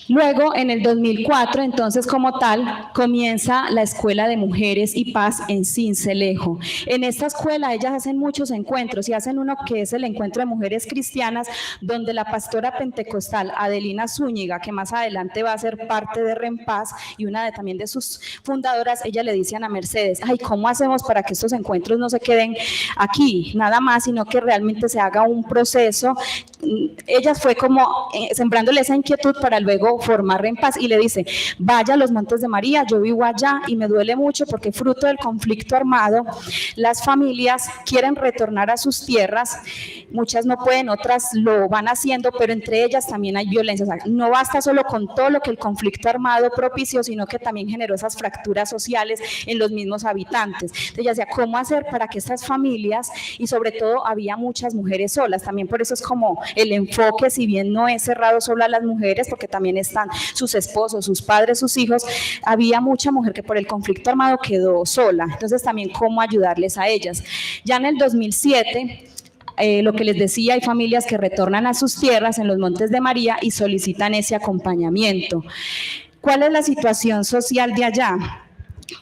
Luego, en el 2004, entonces, como tal, comienza la Escuela de Mujeres y Paz en Sincelejo. En esta escuela ellas hacen muchos encuentros y hacen uno que es el encuentro de mujeres cristianas, donde la pastora pentecostal Adelina Zúñiga, que más adelante va a ser parte de REMPAZ y una también de sus fundadoras, ella le dice a Ana Mercedes, ay, ¿cómo hacemos para que estos encuentros no se queden aquí, nada más, sino que realmente se haga un proceso? Ella fue como sembrándole esa inquietud para luego formar REMPAZ, y le dice, vaya a los Montes de María, yo vivo allá y me duele mucho porque fruto del conflicto armado, las familias quieren retornar a sus tierras, muchas no pueden, otras lo van haciendo, pero entre ellas también hay violencia. O sea, no basta solo con todo lo que el conflicto armado propició, sino que también generó esas fracturas sociales en los mismos habitantes. Entonces ella decía, ¿cómo hacer para que estas familias, y sobre todo había muchas mujeres solas, también por eso es como el enfoque, si bien no es cerrado solo a las mujeres, porque también están sus esposos, sus padres, sus hijos, había mucha mujer que por el conflicto armado quedó sola. Entonces también cómo ayudarles a ellas. Ya en el 2007, lo que les decía, hay familias que retornan a sus tierras en los Montes de María y solicitan ese acompañamiento. ¿Cuál es la situación social de allá?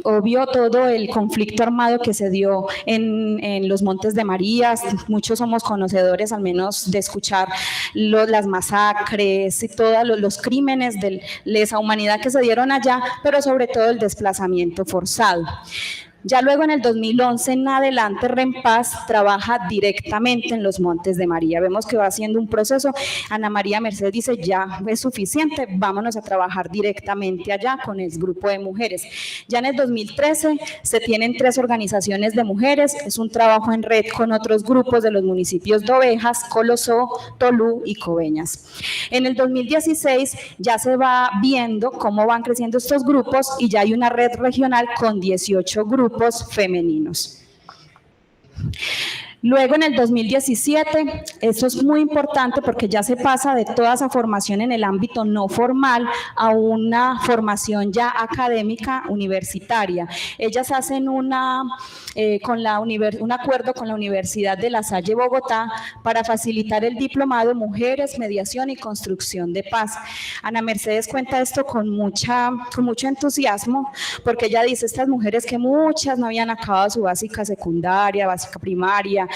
Obvio, todo el conflicto armado que se dio en los Montes de María, muchos somos conocedores al menos de escuchar las masacres y todos los crímenes de lesa humanidad que se dieron allá, pero sobre todo el desplazamiento forzado. Ya luego en el 2011 en adelante REMPAZ trabaja directamente en los Montes de María. Vemos que va haciendo un proceso. Ana María Mercedes dice, ya es suficiente, vámonos a trabajar directamente allá con el grupo de mujeres. Ya en el 2013 se tienen 3 organizaciones de mujeres, es un trabajo en red con otros grupos de los municipios de Ovejas, Colosó, Tolú y Coveñas. En el 2016 ya se va viendo cómo van creciendo estos grupos y ya hay una red regional con 18 grupos grupos femeninos. Luego en el 2017, eso es muy importante porque ya se pasa de toda esa formación en el ámbito no formal a una formación ya académica universitaria. Ellas hacen un acuerdo con la Universidad de La Salle Bogotá para facilitar el diplomado Mujeres, Mediación y Construcción de Paz. Ana Mercedes cuenta esto con mucho entusiasmo porque ella dice, estas mujeres que muchas no habían acabado su básica secundaria, básica primaria,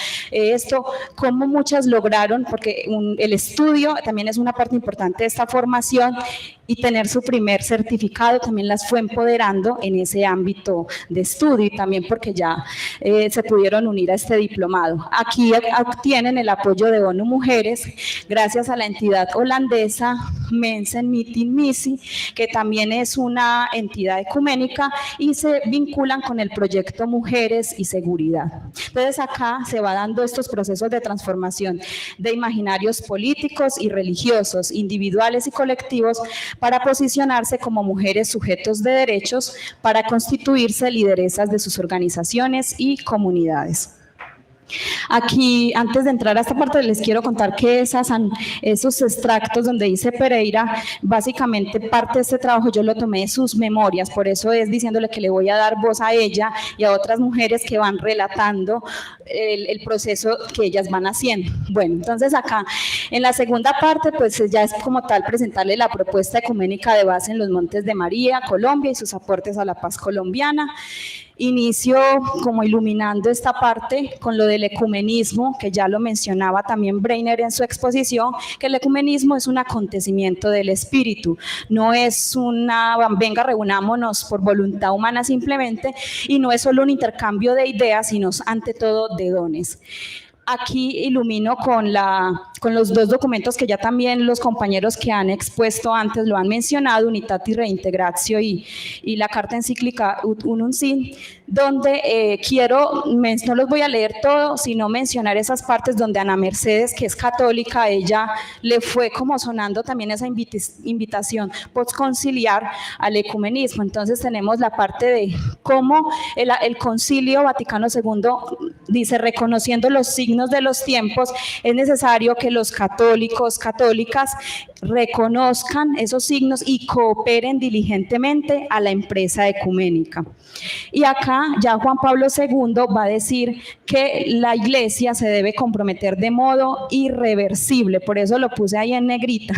cómo muchas lograron, porque el estudio también es una parte importante de esta formación, y tener su primer certificado también las fue empoderando en ese ámbito de estudio, y también porque ya se pudieron unir a este diplomado. Aquí obtienen el apoyo de ONU Mujeres gracias a la entidad holandesa Mensen Meeting Missie, que también es una entidad ecuménica, y se vinculan con el proyecto Mujeres y Seguridad. Entonces acá se va dando estos procesos de transformación de imaginarios políticos y religiosos, individuales y colectivos, para posicionarse como mujeres sujetos de derechos, para constituirse lideresas de sus organizaciones y comunidades. Aquí, antes de entrar a esta parte, les quiero contar que esos extractos donde dice Pereira, básicamente parte de este trabajo yo lo tomé de sus memorias, por eso es diciéndole que le voy a dar voz a ella y a otras mujeres que van relatando el proceso que ellas van haciendo. Bueno, entonces acá, en la segunda parte, pues ya es como tal presentarle la propuesta ecuménica de base en los Montes de María, Colombia, y sus aportes a la paz colombiana. Inicio como iluminando esta parte con lo del ecumenismo, que ya lo mencionaba también Breiner en su exposición, que el ecumenismo es un acontecimiento del espíritu, no es venga, reunámonos por voluntad humana simplemente, y no es solo un intercambio de ideas, sino ante todo de dones. Aquí ilumino con los dos documentos que ya también los compañeros que han expuesto antes lo han mencionado, Unitatis Reintegratio y la carta encíclica Ut Unum Sin, donde no los voy a leer todo, sino mencionar esas partes donde Ana Mercedes, que es católica, ella le fue como sonando también esa invitación postconciliar al ecumenismo. Entonces tenemos la parte de cómo el Concilio Vaticano II dice, reconociendo los signos de los tiempos, es necesario que los católicos, católicas, reconozcan esos signos y cooperen diligentemente a la empresa ecuménica. Y acá ya Juan Pablo II va a decir que la Iglesia se debe comprometer de modo irreversible, por eso lo puse ahí en negrita,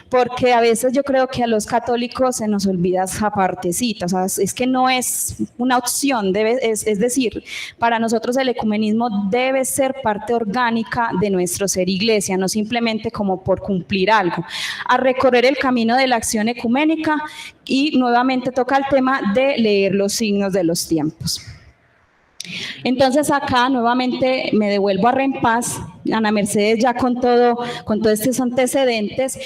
porque a veces yo creo que a los católicos se nos olvida esa partecita, o sea, es que no es una opción, es decir, para nosotros el ecumenismo debe ser parte orgánica de nuestro ser Iglesia, no simplemente como por cumplir algo. A recorrer el camino de la acción ecuménica, y nuevamente toca el tema de leer los signos de los tiempos. Entonces acá nuevamente me devuelvo a Renpaz. Ana Mercedes ya con todos estos antecedentes,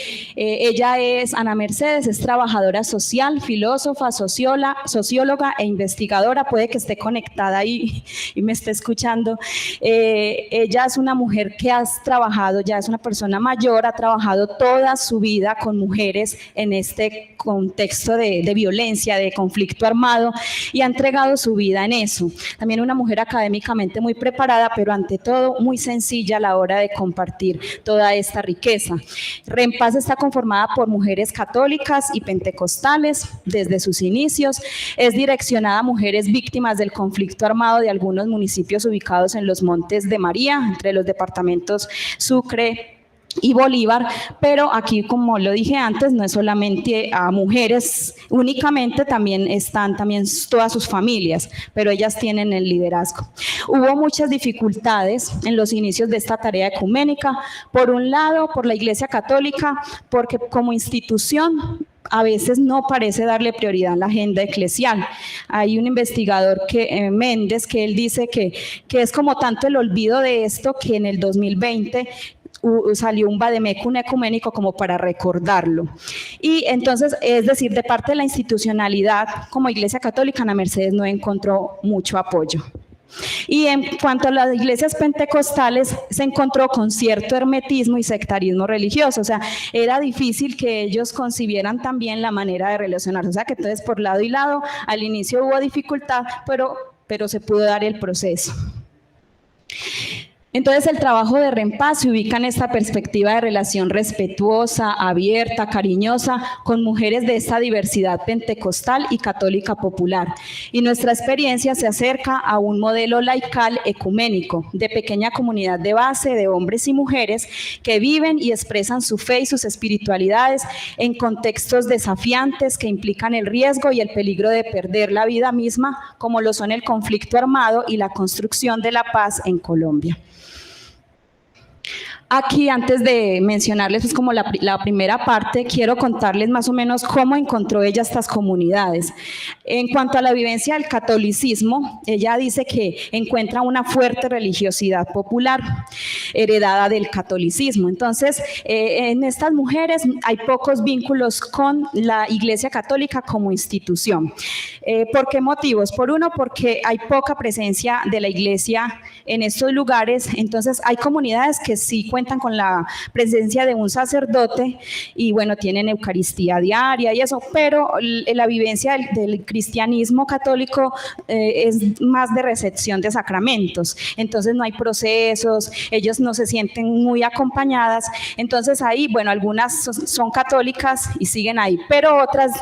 Ana Mercedes es trabajadora social, filósofa, socióloga e investigadora, puede que esté conectada ahí y me esté escuchando. Ella es una mujer que ha trabajado, ya es una persona mayor, ha trabajado toda su vida con mujeres en este contexto de violencia, de conflicto armado, y ha entregado su vida en eso. También una mujer académicamente muy preparada, pero ante todo muy sencilla a la hora de compartir toda esta riqueza. Renpaz está conformada por mujeres católicas y pentecostales desde sus inicios. Es direccionada a mujeres víctimas del conflicto armado de algunos municipios ubicados en los Montes de María, entre los departamentos Sucre y Bolívar, pero aquí, como lo dije antes, no es solamente a mujeres únicamente, también están todas sus familias, pero ellas tienen el liderazgo. Hubo muchas dificultades en los inicios de esta tarea ecuménica, por un lado, por la Iglesia Católica, porque como institución a veces no parece darle prioridad a la agenda eclesial. Hay un investigador, Méndez, que él dice que es como tanto el olvido de esto que en el 2020 salió un vademecum ecuménico como para recordarlo. Y entonces, es decir, de parte de la institucionalidad como Iglesia Católica, Ana Mercedes no encontró mucho apoyo. Y en cuanto a las iglesias pentecostales, se encontró con cierto hermetismo y sectarismo religioso, o sea, era difícil que ellos concibieran también la manera de relacionarse, o sea, que entonces por lado y lado, al inicio hubo dificultad, pero pero se pudo dar el proceso. Entonces el trabajo de REMPAZ se ubica en esta perspectiva de relación respetuosa, abierta, cariñosa, con mujeres de esta diversidad pentecostal y católica popular. Y nuestra experiencia se acerca a un modelo laical ecuménico, de pequeña comunidad de base de hombres y mujeres que viven y expresan su fe y sus espiritualidades en contextos desafiantes que implican el riesgo y el peligro de perder la vida misma, como lo son el conflicto armado y la construcción de la paz en Colombia. Aquí, antes de mencionarles pues, como la primera parte, quiero contarles más o menos cómo encontró ella estas comunidades. En cuanto a la vivencia del catolicismo, ella dice que encuentra una fuerte religiosidad popular heredada del catolicismo. Entonces, en estas mujeres hay pocos vínculos con la Iglesia Católica como institución. ¿Por qué motivos? Por uno, porque hay poca presencia de la Iglesia en estos lugares. Entonces, hay comunidades que sí cuentan con la presencia de un sacerdote y bueno, tienen Eucaristía diaria y eso, pero la vivencia del cristianismo católico es más de recepción de sacramentos, entonces no hay procesos, ellos no se sienten muy acompañadas, entonces ahí, bueno, algunas son católicas y siguen ahí, pero otras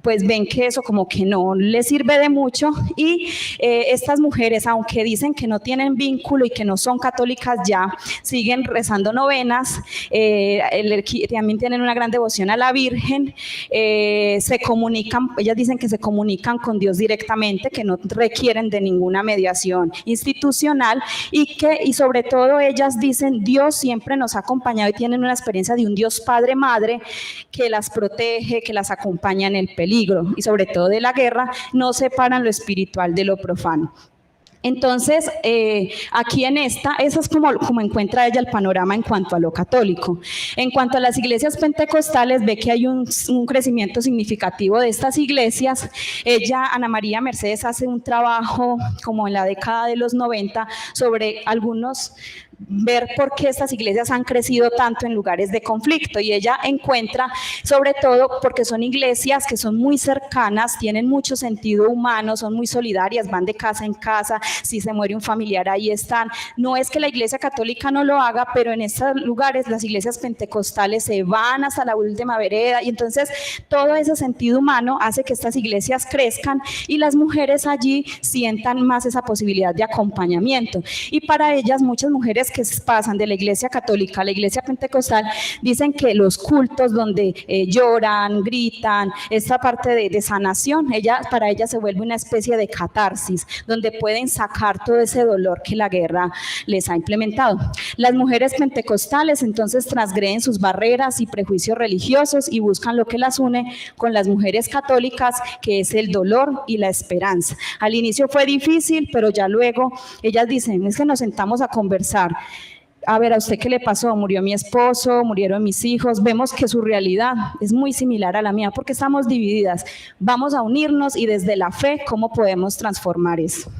pues ven que eso como que no les sirve de mucho y estas mujeres, aunque dicen que no tienen vínculo y que no son católicas ya, siguen rezando novenas, también tienen una gran devoción a la Virgen, se comunican, ellas dicen que se comunican con Dios directamente, que no requieren de ninguna mediación institucional y sobre todo ellas dicen Dios siempre nos ha acompañado y tienen una experiencia de un Dios Padre Madre que las protege, que las acompaña en el peligro y sobre todo de la guerra, no separan lo espiritual de lo profano. Entonces, aquí en eso es como encuentra ella el panorama en cuanto a lo católico. En cuanto a las iglesias pentecostales, ve que hay un crecimiento significativo de estas iglesias. Ella, Ana María Mercedes, hace un trabajo como en la década de los 90 sobre ver por qué estas iglesias han crecido tanto en lugares de conflicto y ella encuentra sobre todo porque son iglesias que son muy cercanas, tienen mucho sentido humano, son muy solidarias, van de casa en casa, si se muere un familiar ahí están, no es que la iglesia católica no lo haga, pero en estos lugares las iglesias pentecostales se van hasta la última vereda y entonces todo ese sentido humano hace que estas iglesias crezcan y las mujeres allí sientan más esa posibilidad de acompañamiento y para ellas muchas mujeres que pasan de la iglesia católica a la iglesia pentecostal dicen que los cultos donde lloran, gritan, esta parte de sanación, para ellas se vuelve una especie de catarsis, donde pueden sacar todo ese dolor que la guerra les ha implementado. Las mujeres pentecostales entonces transgreden sus barreras y prejuicios religiosos y buscan lo que las une con las mujeres católicas, que es el dolor y la esperanza. Al inicio fue difícil, pero ya luego ellas dicen, es que nos sentamos a conversar. A ver, ¿a usted qué le pasó? Murió mi esposo, murieron mis hijos. Vemos que su realidad es muy similar a la mía porque estamos divididas. Vamos a unirnos y desde la fe, ¿cómo podemos transformar eso?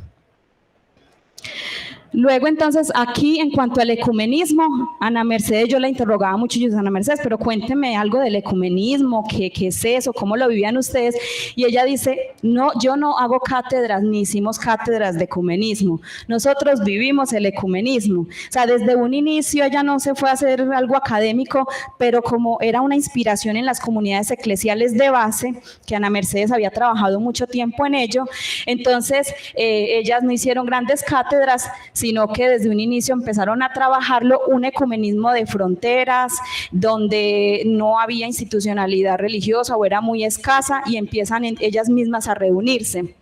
Luego, entonces, aquí, en cuanto al ecumenismo, Ana Mercedes, yo la interrogaba mucho, yo decía, Ana Mercedes, pero cuénteme algo del ecumenismo, ¿qué es eso? ¿Cómo lo vivían ustedes? Y ella dice, no, yo no hago cátedras, ni hicimos cátedras de ecumenismo. Nosotros vivimos el ecumenismo. O sea, desde un inicio ella no se fue a hacer algo académico, pero como era una inspiración en las comunidades eclesiales de base, que Ana Mercedes había trabajado mucho tiempo en ello, entonces ellas no hicieron grandes cátedras, sino que desde un inicio empezaron a trabajarlo, un ecumenismo de fronteras, donde no había institucionalidad religiosa o era muy escasa y empiezan ellas mismas a reunirse.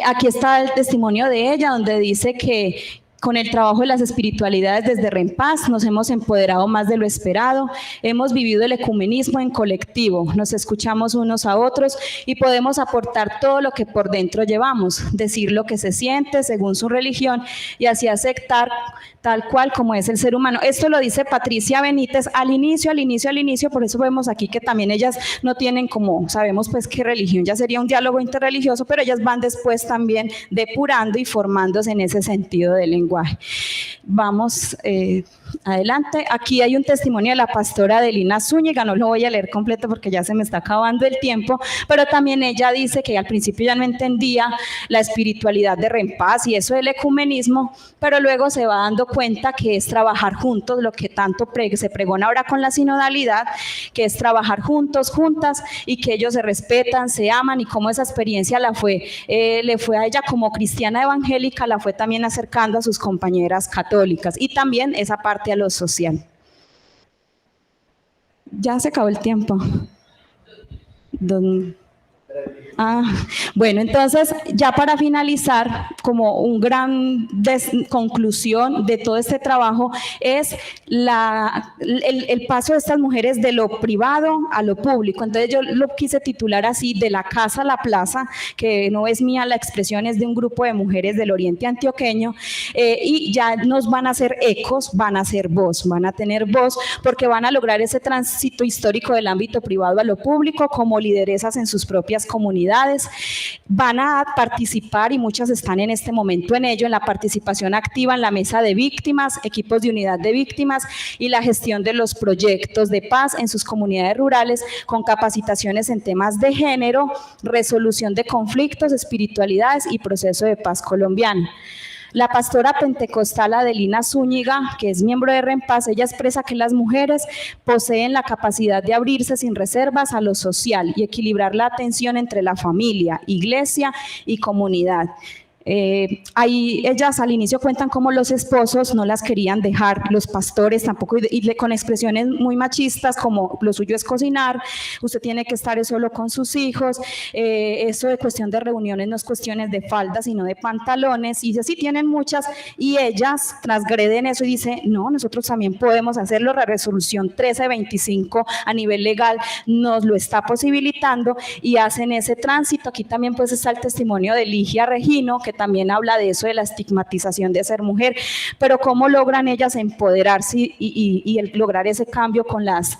Aquí está el testimonio de ella, donde dice que con el trabajo de las espiritualidades desde REMPAZ nos hemos empoderado más de lo esperado, hemos vivido el ecumenismo en colectivo, nos escuchamos unos a otros y podemos aportar todo lo que por dentro llevamos, decir lo que se siente según su religión y así aceptar tal cual como es el ser humano. Esto lo dice Patricia Benítez al inicio, por eso vemos aquí que también ellas no tienen como, sabemos pues que religión ya sería un diálogo interreligioso, pero ellas van después también depurando y formándose en ese sentido del lenguaje. Vamos adelante. Aquí hay un testimonio de la pastora Adelina Zúñiga, no lo voy a leer completo porque ya se me está acabando el tiempo, pero también ella dice que al principio ya no entendía la espiritualidad de Rempaz y eso del ecumenismo, pero luego se va dando cuenta que es trabajar juntos, lo que tanto se pregona ahora con la sinodalidad, que es trabajar juntos, juntas, y que ellos se respetan, se aman, y cómo esa experiencia le fue a ella como cristiana evangélica, la fue también acercando a sus compañeras católicas, y también esa parte a lo social. Ya se acabó el tiempo. Bueno, entonces ya para finalizar, como un gran conclusión de todo este trabajo es el paso de estas mujeres de lo privado a lo público. Entonces yo lo quise titular así, de la casa a la plaza, que no es mía la expresión, es de un grupo de mujeres del oriente antioqueño, y ya nos van a hacer ecos, van a hacer voz, van a tener voz, porque van a lograr ese tránsito histórico del ámbito privado a lo público como lideresas en sus propias comunidades. Van a participar, y muchas están en este momento en ello, en la participación activa en la mesa de víctimas, equipos de unidad de víctimas y la gestión de los proyectos de paz en sus comunidades rurales, con capacitaciones en temas de género, resolución de conflictos, espiritualidades y proceso de paz colombiano. La pastora pentecostal Adelina Zúñiga, que es miembro de Rempaz, ella expresa que las mujeres poseen la capacidad de abrirse sin reservas a lo social y equilibrar la atención entre la familia, iglesia y comunidad. Ahí ellas al inicio cuentan cómo los esposos no las querían dejar, los pastores tampoco, y con expresiones muy machistas como lo suyo es cocinar, usted tiene que estar solo con sus hijos, eso de cuestión de reuniones no es cuestiones de faldas sino de pantalones, y así tienen muchas, y ellas transgreden eso y dicen no, nosotros también podemos hacerlo. La resolución 1325 a nivel legal nos lo está posibilitando y hacen ese tránsito. Aquí también pues está el testimonio de Ligia Regino, que también habla de eso, de la estigmatización de ser mujer, pero cómo logran ellas empoderarse y lograr ese cambio con las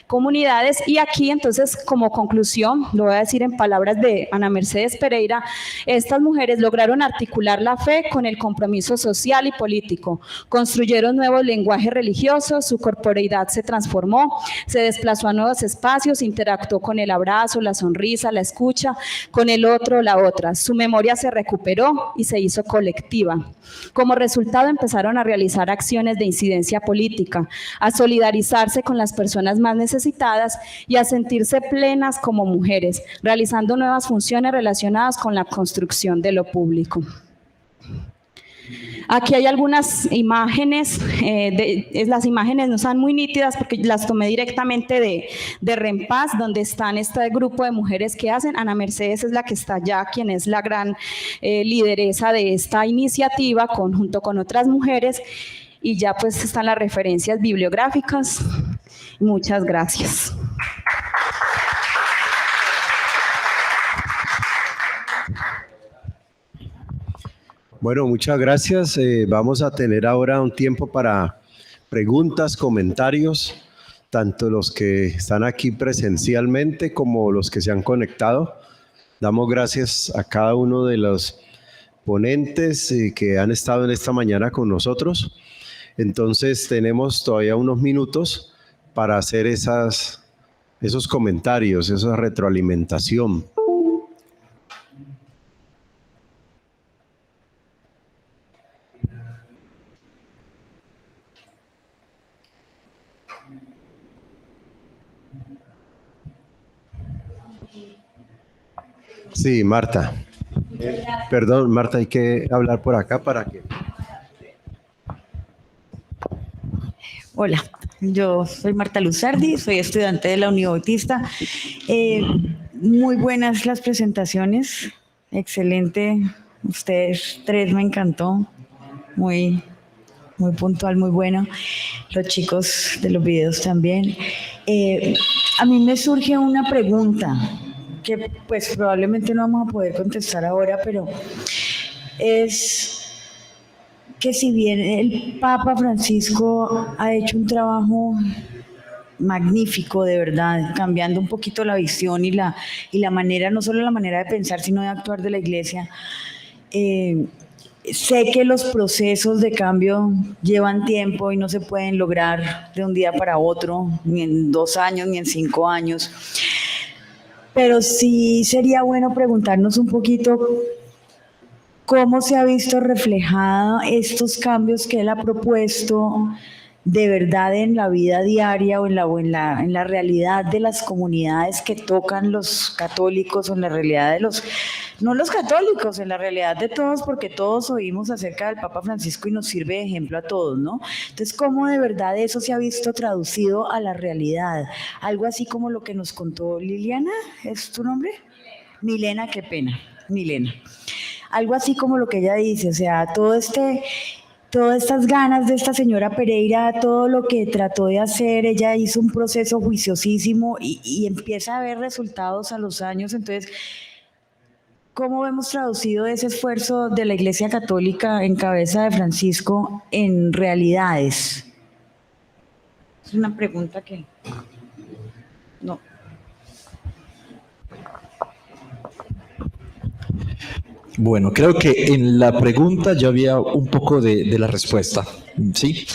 comunidades. Y aquí entonces, como conclusión, lo voy a decir en palabras de Ana Mercedes Pereira, estas mujeres lograron articular la fe con el compromiso social y político, construyeron nuevos lenguajes religiosos, su corporeidad se transformó, se desplazó a nuevos espacios, interactuó con el abrazo, la sonrisa, la escucha, con el otro, la otra, su memoria se recuperó y se hizo colectiva. Como resultado empezaron a realizar acciones de incidencia política, a solidarizarse con las personas más necesitadas y a sentirse plenas como mujeres, realizando nuevas funciones relacionadas con la construcción de lo público. Aquí hay algunas imágenes, las imágenes no están muy nítidas porque las tomé directamente de Rempaz, donde están este grupo de mujeres que hacen. Ana Mercedes es la que está allá, quien es la gran lideresa de esta iniciativa, junto con otras mujeres, y ya pues están las referencias bibliográficas. Muchas gracias. Bueno, muchas gracias. Vamos a tener ahora un tiempo para preguntas, comentarios, tanto los que están aquí presencialmente como los que se han conectado. Damos gracias a cada uno de los ponentes que han estado en esta mañana con nosotros. Entonces tenemos todavía unos minutos para hacer esos comentarios, esa retroalimentación. Sí, Marta. Perdón, Marta, hay que hablar por acá para que... Hola, yo soy Marta Luzardi, soy estudiante de la Unión Bautista. Muy buenas las presentaciones, excelente. Ustedes tres me encantó, muy puntual, muy bueno. Los chicos de los videos también. A mí me surge una pregunta que pues probablemente no vamos a poder contestar ahora, pero es que si bien el Papa Francisco ha hecho un trabajo magnífico, de verdad, cambiando un poquito la visión y la manera, no solo la manera de pensar, sino de actuar de la Iglesia, Sé que los procesos de cambio llevan tiempo y no se pueden lograr de un día para otro, ni en 2 años, ni en 5 años. Pero sí sería bueno preguntarnos un poquito cómo se ha visto reflejado estos cambios que él ha propuesto de verdad en la vida diaria o en la realidad de las comunidades que tocan los católicos o en la realidad de los, no los católicos, en la realidad de todos, porque todos oímos acerca del Papa Francisco y nos sirve de ejemplo a todos, ¿no? Entonces, ¿cómo de verdad eso se ha visto traducido a la realidad? Algo así como lo que nos contó Liliana, ¿es tu nombre? Milena, qué pena, Milena. Algo así como lo que ella dice, o sea, todas estas ganas de esta señora Pereira, todo lo que trató de hacer, ella hizo un proceso juiciosísimo y empieza a ver resultados a los años. Entonces, ¿cómo vemos traducido ese esfuerzo de la Iglesia Católica en cabeza de Francisco en realidades? Es una pregunta que no. Bueno, creo que en la pregunta ya había un poco de la respuesta, ¿sí?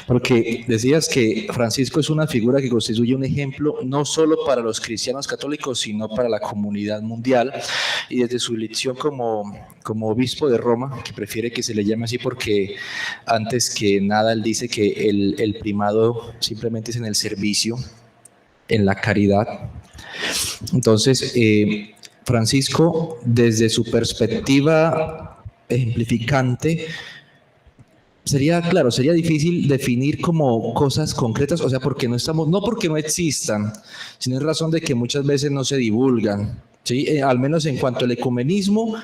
Porque decías que Francisco es una figura que constituye un ejemplo no solo para los cristianos católicos, sino para la comunidad mundial. Y desde su elección como obispo de Roma, que prefiere que se le llame así porque antes que nada él dice que el primado simplemente es en el servicio, en la caridad. Entonces, Francisco, desde su perspectiva ejemplificante, sería difícil definir como cosas concretas, o sea, no porque no existan, sino en razón de que muchas veces no se divulgan, ¿sí? Al menos en cuanto al ecumenismo,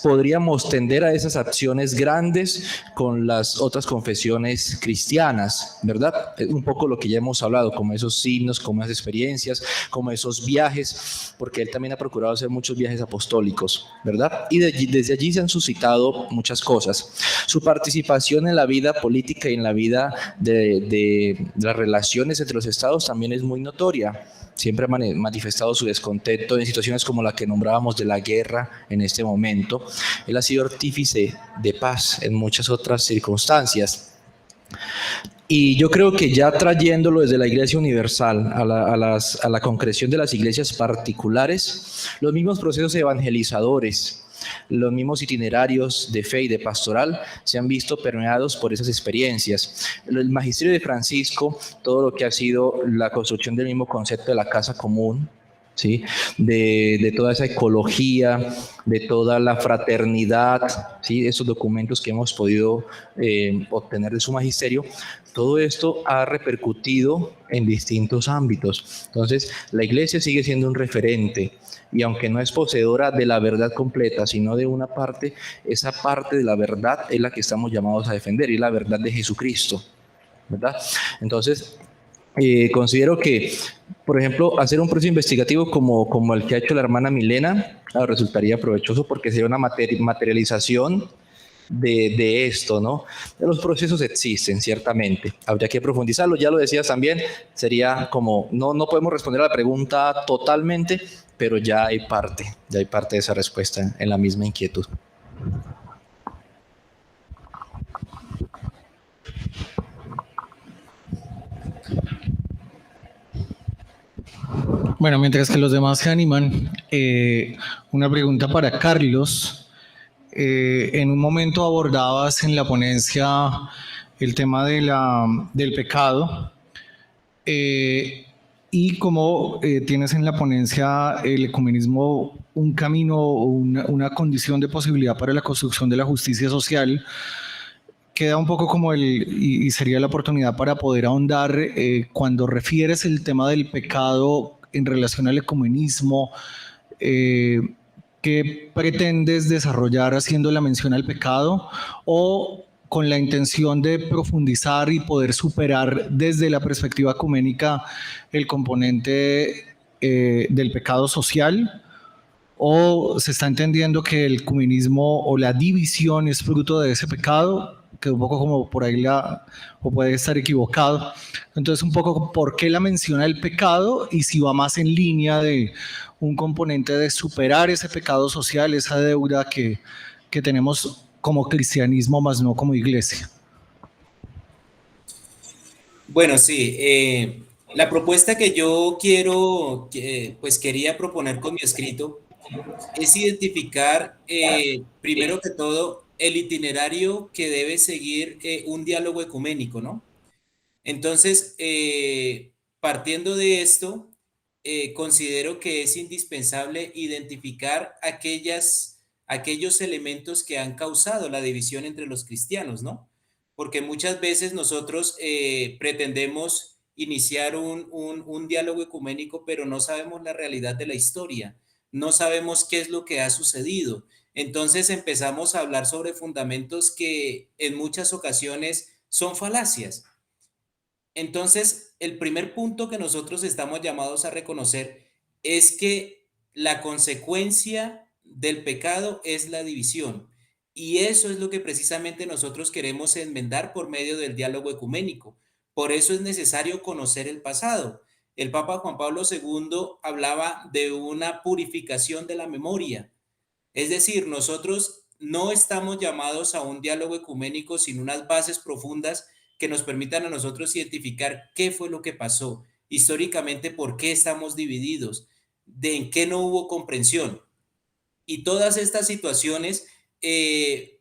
podríamos tender a esas acciones grandes con las otras confesiones cristianas, ¿verdad? Un poco lo que ya hemos hablado, como esos signos, como esas experiencias, como esos viajes, porque él también ha procurado hacer muchos viajes apostólicos, ¿verdad? Y desde allí se han suscitado muchas cosas. Su participación en la vida política y en la vida de las relaciones entre los estados también es muy notoria. Siempre ha manifestado su descontento en situaciones como la que nombrábamos de la guerra en este momento. Él ha sido artífice de paz en muchas otras circunstancias. Y yo creo que ya trayéndolo desde la Iglesia Universal a la concreción de las iglesias particulares, los mismos procesos evangelizadores, los mismos itinerarios de fe y de pastoral se han visto permeados por esas experiencias. El magisterio de Francisco, todo lo que ha sido la construcción del mismo concepto de la casa común, ¿sí? De toda esa ecología, de toda la fraternidad, ¿sí? Esos documentos que hemos podido obtener de su magisterio, todo esto ha repercutido en distintos ámbitos. Entonces, la Iglesia sigue siendo un referente. Y aunque no es poseedora de la verdad completa, sino de una parte, esa parte de la verdad es la que estamos llamados a defender, y la verdad de Jesucristo, ¿verdad? Entonces, considero que, por ejemplo, hacer un proceso investigativo como el que ha hecho la hermana Milena, claro, resultaría provechoso porque sería una materialización de esto, ¿no? Los procesos existen, ciertamente. Habría que profundizarlo, ya lo decías también, sería como, no podemos responder a la pregunta totalmente, pero ya hay parte de esa respuesta en la misma inquietud. Bueno, mientras que los demás se animan, una pregunta para Carlos. En un momento abordabas en la ponencia el tema del pecado y como tienes en la ponencia el ecumenismo un camino o una condición de posibilidad para la construcción de la justicia social, queda un poco como y sería la oportunidad para poder ahondar cuando refieres el tema del pecado en relación al ecumenismo, ¿qué pretendes desarrollar haciendo la mención al pecado o con la intención de profundizar y poder superar desde la perspectiva ecuménica el componente del pecado social? ¿O se está entendiendo que el ecumenismo o la división es fruto de ese pecado? Que un poco como por ahí o puede estar equivocado. Entonces un poco por qué la menciona el pecado y si va más en línea de un componente de superar ese pecado social, esa deuda que tenemos como cristianismo, más no como iglesia. Bueno, sí, la propuesta que yo pues quería proponer con mi escrito es identificar, primero que todo, el itinerario que debe seguir un diálogo ecuménico, ¿no? Entonces, partiendo de esto, considero que es indispensable identificar aquellos elementos que han causado la división entre los cristianos, ¿no? Porque muchas veces nosotros pretendemos iniciar un diálogo ecuménico, pero no sabemos la realidad de la historia, no sabemos qué es lo que ha sucedido. Entonces empezamos a hablar sobre fundamentos que en muchas ocasiones son falacias. Entonces, el primer punto que nosotros estamos llamados a reconocer es que la consecuencia del pecado es la división. Y eso es lo que precisamente nosotros queremos enmendar por medio del diálogo ecuménico. Por eso es necesario conocer el pasado. El Papa Juan Pablo II hablaba de una purificación de la memoria. Es decir, nosotros no estamos llamados a un diálogo ecuménico sin unas bases profundas que nos permitan a nosotros identificar qué fue lo que pasó históricamente, por qué estamos divididos, de en qué no hubo comprensión. Y todas estas situaciones, en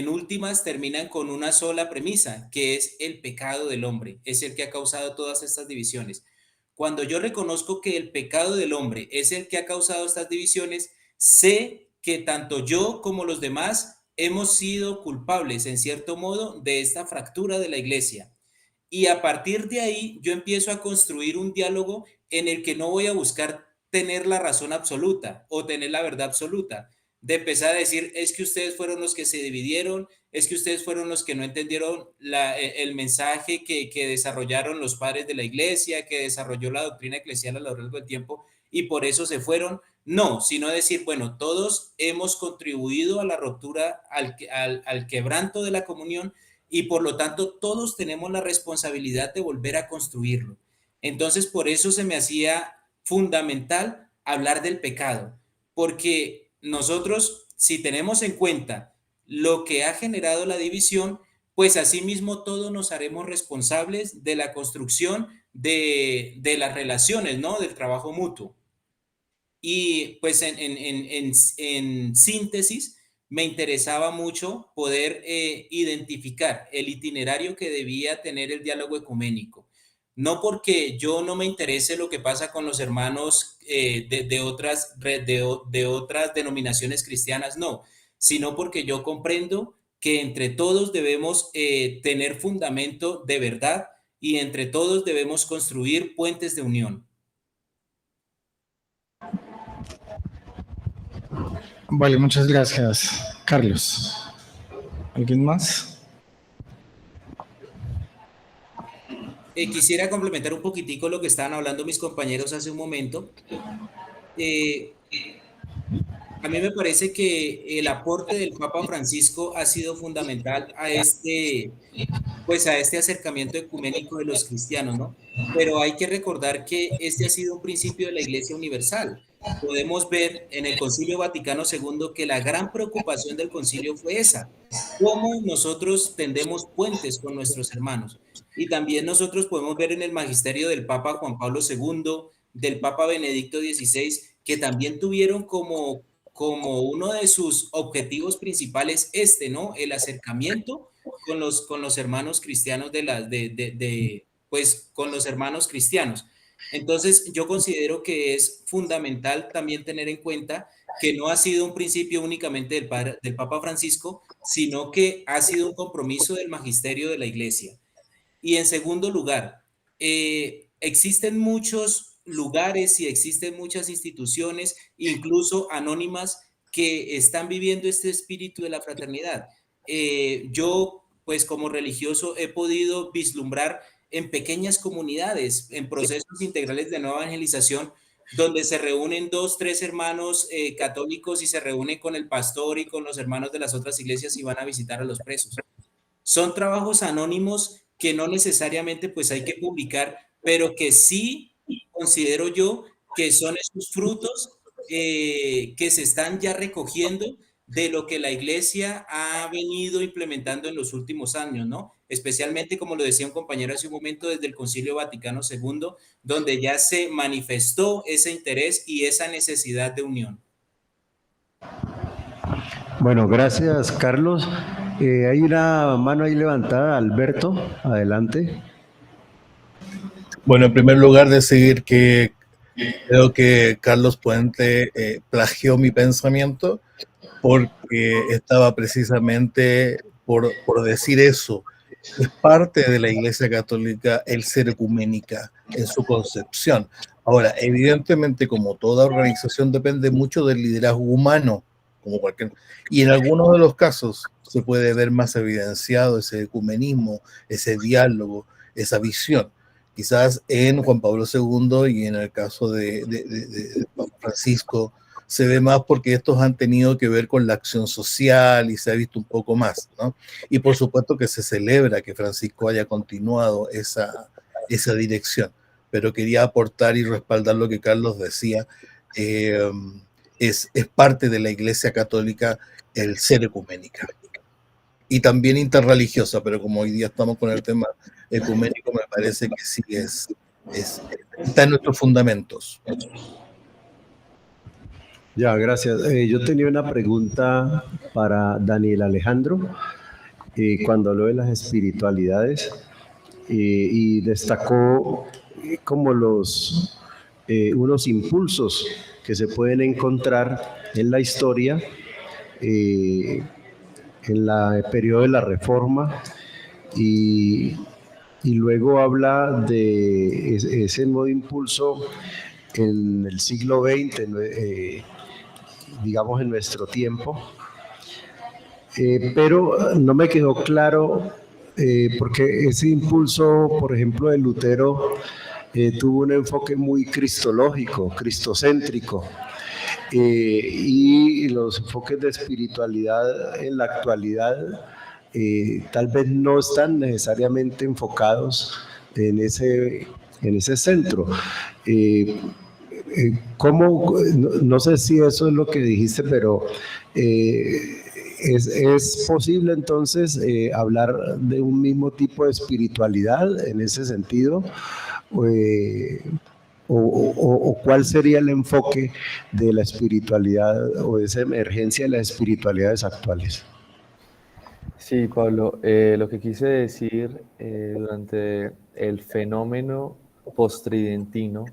últimas terminan con una sola premisa, que es el pecado del hombre, es el que ha causado todas estas divisiones. Cuando yo reconozco que el pecado del hombre es el que ha causado estas divisiones, sé que tanto yo como los demás hemos sido culpables, en cierto modo, de esta fractura de la iglesia. Y a partir de ahí, yo empiezo a construir un diálogo en el que no voy a buscar tener la razón absoluta o tener la verdad absoluta. De empezar a decir, es que ustedes fueron los que se dividieron, es que ustedes fueron los que no entendieron el mensaje que desarrollaron los padres de la iglesia, que desarrolló la doctrina eclesial a lo largo del tiempo y por eso se fueron. No, sino decir, bueno, todos hemos contribuido a la ruptura, al quebranto de la comunión y por lo tanto todos tenemos la responsabilidad de volver a construirlo. Entonces, por eso se me hacía fundamental hablar del pecado, porque nosotros, si tenemos en cuenta lo que ha generado la división, pues asimismo todos nos haremos responsables de la construcción de las relaciones, ¿no? Del trabajo mutuo. Y pues en síntesis, me interesaba mucho poder identificar el itinerario que debía tener el diálogo ecuménico. No porque yo no me interese lo que pasa con los hermanos de otras denominaciones cristianas, no, sino porque yo comprendo que entre todos debemos tener fundamento de verdad y entre todos debemos construir puentes de unión. Vale, muchas gracias, Carlos. ¿Alguien más? Quisiera complementar un poquitico lo que estaban hablando mis compañeros hace un momento. A mí me parece que el aporte del Papa Francisco ha sido fundamental a este acercamiento ecuménico de los cristianos, ¿no? Pero hay que recordar que este ha sido un principio de la Iglesia Universal. Podemos ver en el Concilio Vaticano II que la gran preocupación del concilio fue esa, cómo nosotros tendemos puentes con nuestros hermanos. Y también nosotros podemos ver en el magisterio del Papa Juan Pablo II, del Papa Benedicto XVI, que también tuvieron como uno de sus objetivos principales ¿no? El acercamiento con los hermanos cristianos con los hermanos cristianos. Entonces, yo considero que es fundamental también tener en cuenta que no ha sido un principio únicamente del Papa Francisco, sino que ha sido un compromiso del magisterio de la Iglesia. Y en segundo lugar, existen muchos lugares y existen muchas instituciones, incluso anónimas, que están viviendo este espíritu de la fraternidad. Yo, pues como religioso, he podido vislumbrar en pequeñas comunidades, en procesos integrales de nueva evangelización, donde se reúnen 2, 3 hermanos católicos y se reúnen con el pastor y con los hermanos de las otras iglesias y van a visitar a los presos. Son trabajos anónimos que no necesariamente pues hay que publicar, pero que sí considero yo que son esos frutos que se están ya recogiendo de lo que la Iglesia ha venido implementando en los últimos años, ¿no? Especialmente, como lo decía un compañero hace un momento, desde el Concilio Vaticano II, donde ya se manifestó ese interés y esa necesidad de unión. Bueno, gracias, Carlos. Hay una mano ahí levantada, Alberto, adelante. Bueno, en primer lugar decir que creo que Carlos Puente plagió mi pensamiento porque estaba precisamente por decir eso. Es parte de la Iglesia Católica el ser ecuménica en su concepción. Ahora, evidentemente, como toda organización, depende mucho del liderazgo humano, como cualquier, y en algunos de los casos se puede ver más evidenciado ese ecumenismo, ese diálogo, esa visión. Quizás en Juan Pablo II y en el caso de Francisco se ve más porque estos han tenido que ver con la acción social y se ha visto un poco más, ¿no? Y por supuesto que se celebra que Francisco haya continuado esa dirección, pero quería aportar y respaldar lo que Carlos decía. Es parte de la Iglesia Católica el ser ecuménica y también interreligiosa, pero como hoy día estamos con el tema ecuménico, me parece que sí está en nuestros fundamentos. Ya, gracias. Yo tenía una pregunta para Daniel Alejandro, cuando habló de las espiritualidades, y destacó como unos impulsos que se pueden encontrar en la historia, en el periodo de la Reforma, y luego habla de ese nuevo impulso en el siglo XX, digamos en nuestro tiempo, pero no me quedó claro porque ese impulso, por ejemplo, de Lutero tuvo un enfoque muy cristológico, cristocéntrico, y los enfoques de espiritualidad en la actualidad tal vez no están necesariamente enfocados en ese centro. ¿Cómo? No sé si eso es lo que dijiste, pero ¿es posible entonces hablar de un mismo tipo de espiritualidad en ese sentido? ¿O cuál sería el enfoque de la espiritualidad o de esa emergencia de las espiritualidades actuales? Sí, Pablo, lo que quise decir durante el fenómeno postridentino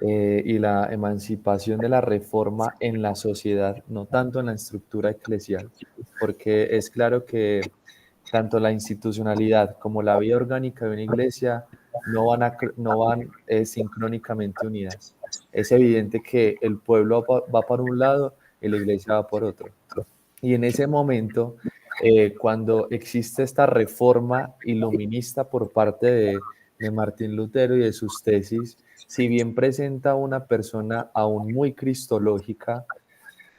y la emancipación de la reforma en la sociedad, no tanto en la estructura eclesial, porque es claro que tanto la institucionalad como la vida orgánica de una iglesia no van sincrónicamente unidas. Es evidente que el pueblo va por un lado y la iglesia va por otro. Y en ese momento, cuando existe esta reforma iluminista por parte de Martín Lutero y de sus tesis, si bien presenta a una persona aún muy cristológica,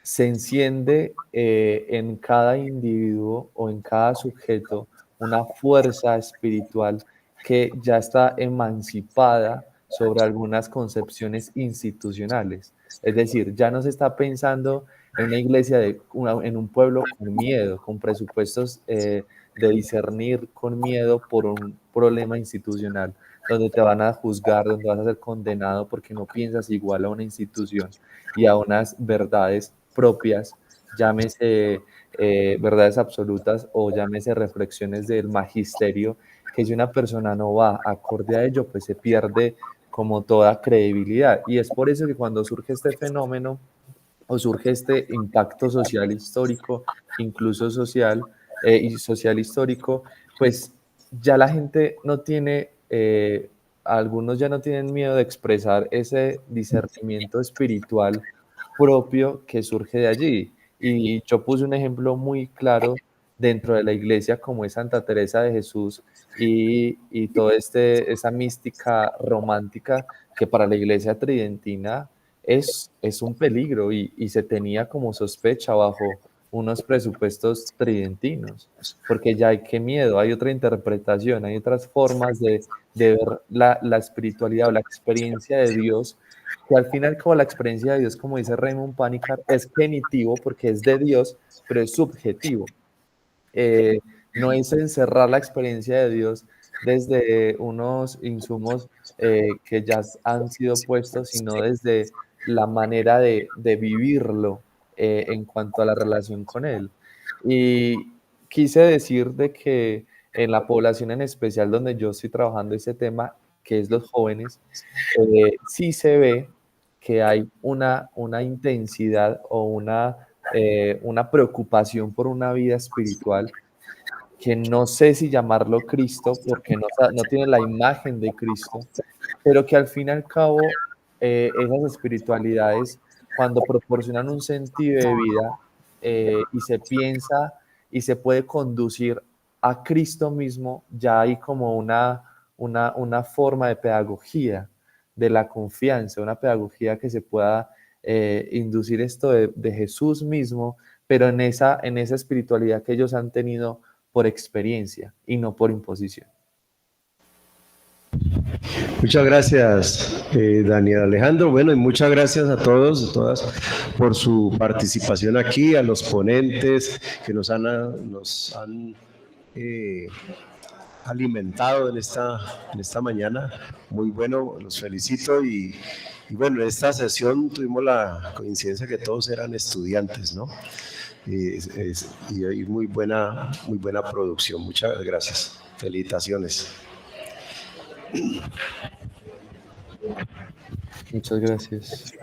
se enciende en cada individuo o en cada sujeto una fuerza espiritual que ya está emancipada sobre algunas concepciones institucionales. Es decir, ya no se está pensando en una iglesia, en un pueblo con miedo, con presupuestos de discernir con miedo por un problema institucional, donde te van a juzgar, donde vas a ser condenado porque no piensas igual a una institución y a unas verdades propias, llámese verdades absolutas o llámese reflexiones del magisterio, que si una persona no va acorde a ello, pues se pierde como toda credibilidad. Y es por eso que cuando surge este fenómeno o surge este impacto social histórico, incluso social y social histórico, pues ya la gente no tiene, algunos ya no tienen miedo de expresar ese discernimiento espiritual propio que surge de allí. Y yo puse un ejemplo muy claro dentro de la iglesia como es Santa Teresa de Jesús y toda esa mística romántica que para la iglesia tridentina es un peligro y se tenía como sospecha bajo unos presupuestos tridentinos, porque ya hay que miedo, hay otra interpretación, hay otras formas de ver la espiritualidad o la experiencia de Dios que al final como la experiencia de Dios, como dice Raymond Panikkar, es genitivo porque es de Dios, pero es subjetivo. No es encerrar la experiencia de Dios desde unos insumos que ya han sido puestos, sino desde la manera de vivirlo en cuanto a la relación con Él. Y quise decir de que en la población en especial donde yo estoy trabajando ese tema, que es los jóvenes, sí se ve que hay una intensidad o una preocupación por una vida espiritual que no sé si llamarlo Cristo, porque no tiene la imagen de Cristo, pero que al fin y al cabo esas espiritualidades, cuando proporcionan un sentido de vida y se piensa y se puede conducir a Cristo mismo, ya hay como una forma de pedagogía de la confianza, una pedagogía que se pueda inducir esto de Jesús mismo, pero en esa espiritualidad que ellos han tenido por experiencia y no por imposición. Muchas gracias, Daniel Alejandro. Bueno, y muchas gracias a todos y todas por su participación aquí, a los ponentes que nos han alimentado en esta mañana. Muy bueno, los felicito y bueno, en esta sesión tuvimos la coincidencia que todos eran estudiantes, ¿no? Y hay muy buena producción. Muchas gracias. Felicitaciones. Muchas gracias.